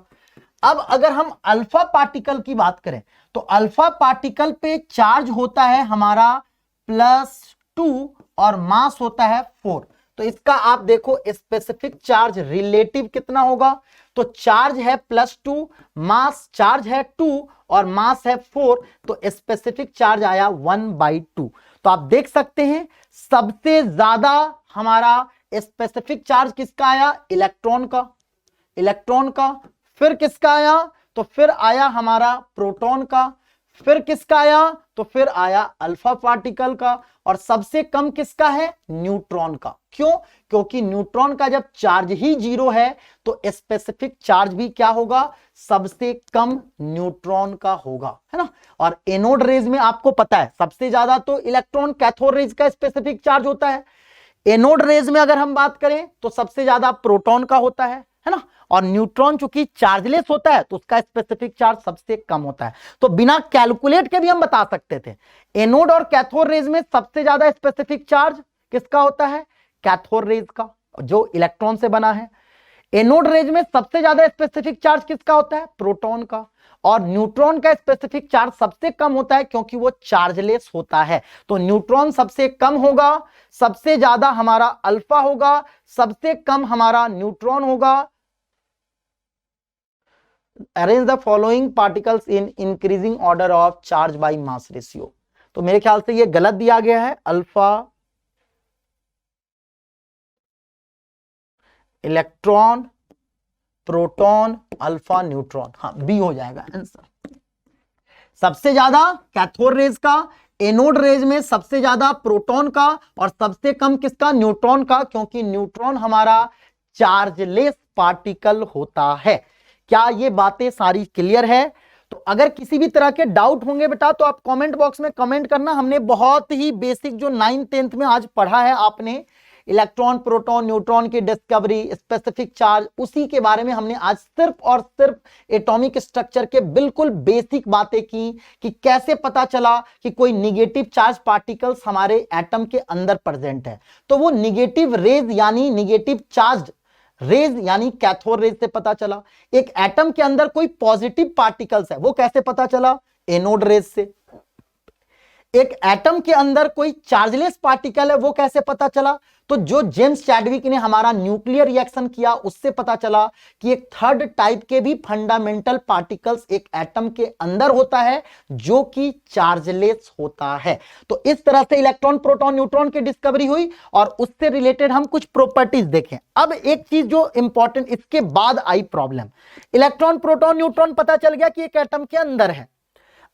अब अगर हम अल्फा पार्टिकल की बात करें तो अल्फा पार्टिकल पे चार्ज होता है हमारा +2 और मास होता है 4। तो इसका आप देखो स्पेसिफिक चार्ज रिलेटिव कितना होगा, तो चार्ज है +2, मास चार्ज है 2 और मास है 4, तो स्पेसिफिक चार्ज आया 1/2। तो आप देख सकते हैं सबसे ज्यादा हमारा स्पेसिफिक चार्ज किसका आया, इलेक्ट्रॉन का, इलेक्ट्रॉन का। फिर किसका आया, तो फिर आया हमारा प्रोटॉन का। फिर किसका आया, तो फिर आया अल्फा पार्टिकल का। और सबसे कम किसका है, न्यूट्रॉन का। क्यों, क्योंकि न्यूट्रॉन का जब चार्ज ही 0 है तो स्पेसिफिक चार्ज भी क्या होगा, सबसे कम न्यूट्रॉन का होगा, है ना। और एनोड रेज में आपको पता है सबसे ज्यादा तो इलेक्ट्रॉन, कैथोड रेज का स्पेसिफिक चार्ज होता है। एनोड रेज में अगर हम बात करें तो सबसे ज्यादा प्रोटॉन का होता है ना। और न्यूट्रॉन चूंकि चार्जलेस होता है तो उसका स्पेसिफिक चार्ज सबसे कम होता है। तो बिना कैलकुलेट के भी हम बता सकते थे एनोड और कैथोड रेज में सबसे ज्यादा स्पेसिफिक चार्ज किसका होता है, कैथोड रेज का, जो इलेक्ट्रॉन से बना है। एनोड रेज में सबसे ज्यादा स्पेसिफिक चार्ज किसका होता है, प्रोटॉन का। और न्यूट्रॉन का स्पेसिफिक चार्ज सबसे कम होता है क्योंकि वो चार्जलेस होता है। तो न्यूट्रॉन सबसे कम होगा, सबसे ज्यादा हमारा अल्फा होगा, सबसे कम हमारा न्यूट्रॉन होगा। Arrange the following particles in increasing order of charge by mass ratio. तो मेरे ख्याल से ये गलत दिया गया है, alpha, electron, proton, alpha, neutron. हाँ बी हो जाएगा आंसर। सबसे ज्यादा कैथोड रेज का, एनोड रेज में सबसे ज्यादा प्रोटॉन का और सबसे कम किसका, न्यूट्रॉन का, क्योंकि न्यूट्रॉन हमारा चार्जलेस पार्टिकल होता है। क्या ये बातें सारी क्लियर है? तो अगर किसी भी तरह के डाउट होंगे बेटा तो आप कमेंट बॉक्स में कमेंट करना। हमने बहुत ही बेसिक जो 9th 10th में आज पढ़ा है आपने, इलेक्ट्रॉन, प्रोटॉन, न्यूट्रॉन की डिस्कवरी, स्पेसिफिक चार्ज, उसी के बारे में हमने आज सिर्फ और सिर्फ एटॉमिक स्ट्रक्चर के बिल्कुल बेसिक बातें की कि कैसे पता चला कि कोई निगेटिव चार्ज पार्टिकल्स हमारे एटम के अंदर प्रेजेंट है। तो वो निगेटिव रेज यानी निगेटिव चार्ज रेज यानी कैथोड रेज से पता चला। एक एटम के अंदर कोई पॉजिटिव पार्टिकल्स है वो कैसे पता चला, एनोड रेज से। एक एटम के अंदर कोई चार्जलेस पार्टिकल है वो कैसे पता चला, तो जो जेम्स चैडविक ने हमारा न्यूक्लियर रिएक्शन किया उससे पता चला कि एक थर्ड टाइप के भी फंडामेंटल पार्टिकल्स एक एटम के अंदर होता है जो कि चार्जलेस होता है। तो इस तरह से इलेक्ट्रॉन प्रोटॉन न्यूट्रॉन की डिस्कवरी हुई और उससे रिलेटेड हम कुछ प्रॉपर्टीज देखें। अब एक चीज जो इंपॉर्टेंट इसके बाद आई प्रॉब्लम, इलेक्ट्रॉन प्रोटॉन न्यूट्रॉन पता चल गया कि एक एटम के अंदर है,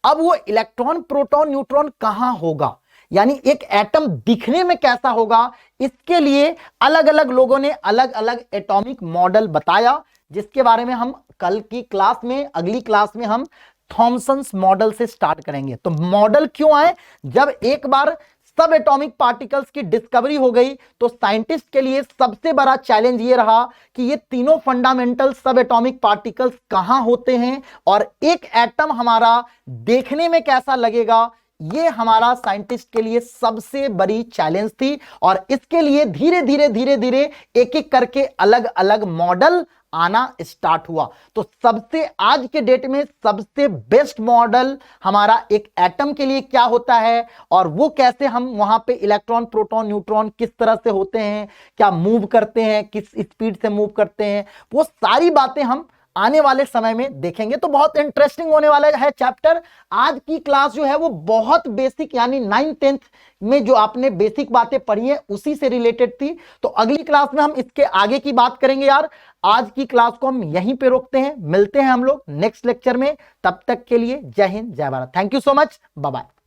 अब वो इलेक्ट्रॉन प्रोटॉन न्यूट्रॉन कहां होगा, यानी एक एटम दिखने में कैसा होगा, इसके लिए अलग अलग लोगों ने अलग अलग एटॉमिक मॉडल बताया, जिसके बारे में हम कल की क्लास में, अगली क्लास में हम थॉमसन्स मॉडल से स्टार्ट करेंगे। तो मॉडल क्यों आए, जब एक बार सब एटॉमिक पार्टिकल्स की डिस्कवरी हो गई तो साइंटिस्ट के लिए सबसे बड़ा चैलेंज ये रहा कि ये तीनों फंडामेंटल सब एटॉमिक पार्टिकल्स कहां होते हैं और एक एटम हमारा देखने में कैसा लगेगा, ये हमारा साइंटिस्ट के लिए सबसे बड़ी चैलेंज थी। और इसके लिए धीरे धीरे एक एक करके अलग अलग मॉडल आना स्टार्ट हुआ। तो सबसे आज के डेट में सबसे बेस्ट मॉडल हमारा एक एटम के लिए क्या होता है और वो कैसे हम वहां पे इलेक्ट्रॉन प्रोटॉन न्यूट्रॉन किस तरह से होते हैं, क्या मूव करते हैं, किस स्पीड से मूव करते हैं, वो सारी बातें हम आने वाले समय में देखेंगे। तो बहुत इंटरेस्टिंग होने वाला है चैप्टर। आज की क्लास जो है वो बहुत बेसिक, यानी 9th-10th में जो आपने बेसिक बातें पढ़ी है उसी से रिलेटेड थी। तो अगली क्लास में हम इसके आगे की बात करेंगे यार। आज की क्लास को हम यहीं पे रोकते हैं, मिलते हैं हम लोग नेक्स्ट लेक्चर में। तब तक के लिए जय हिंद जय Bharat, thank you so much, bye bye.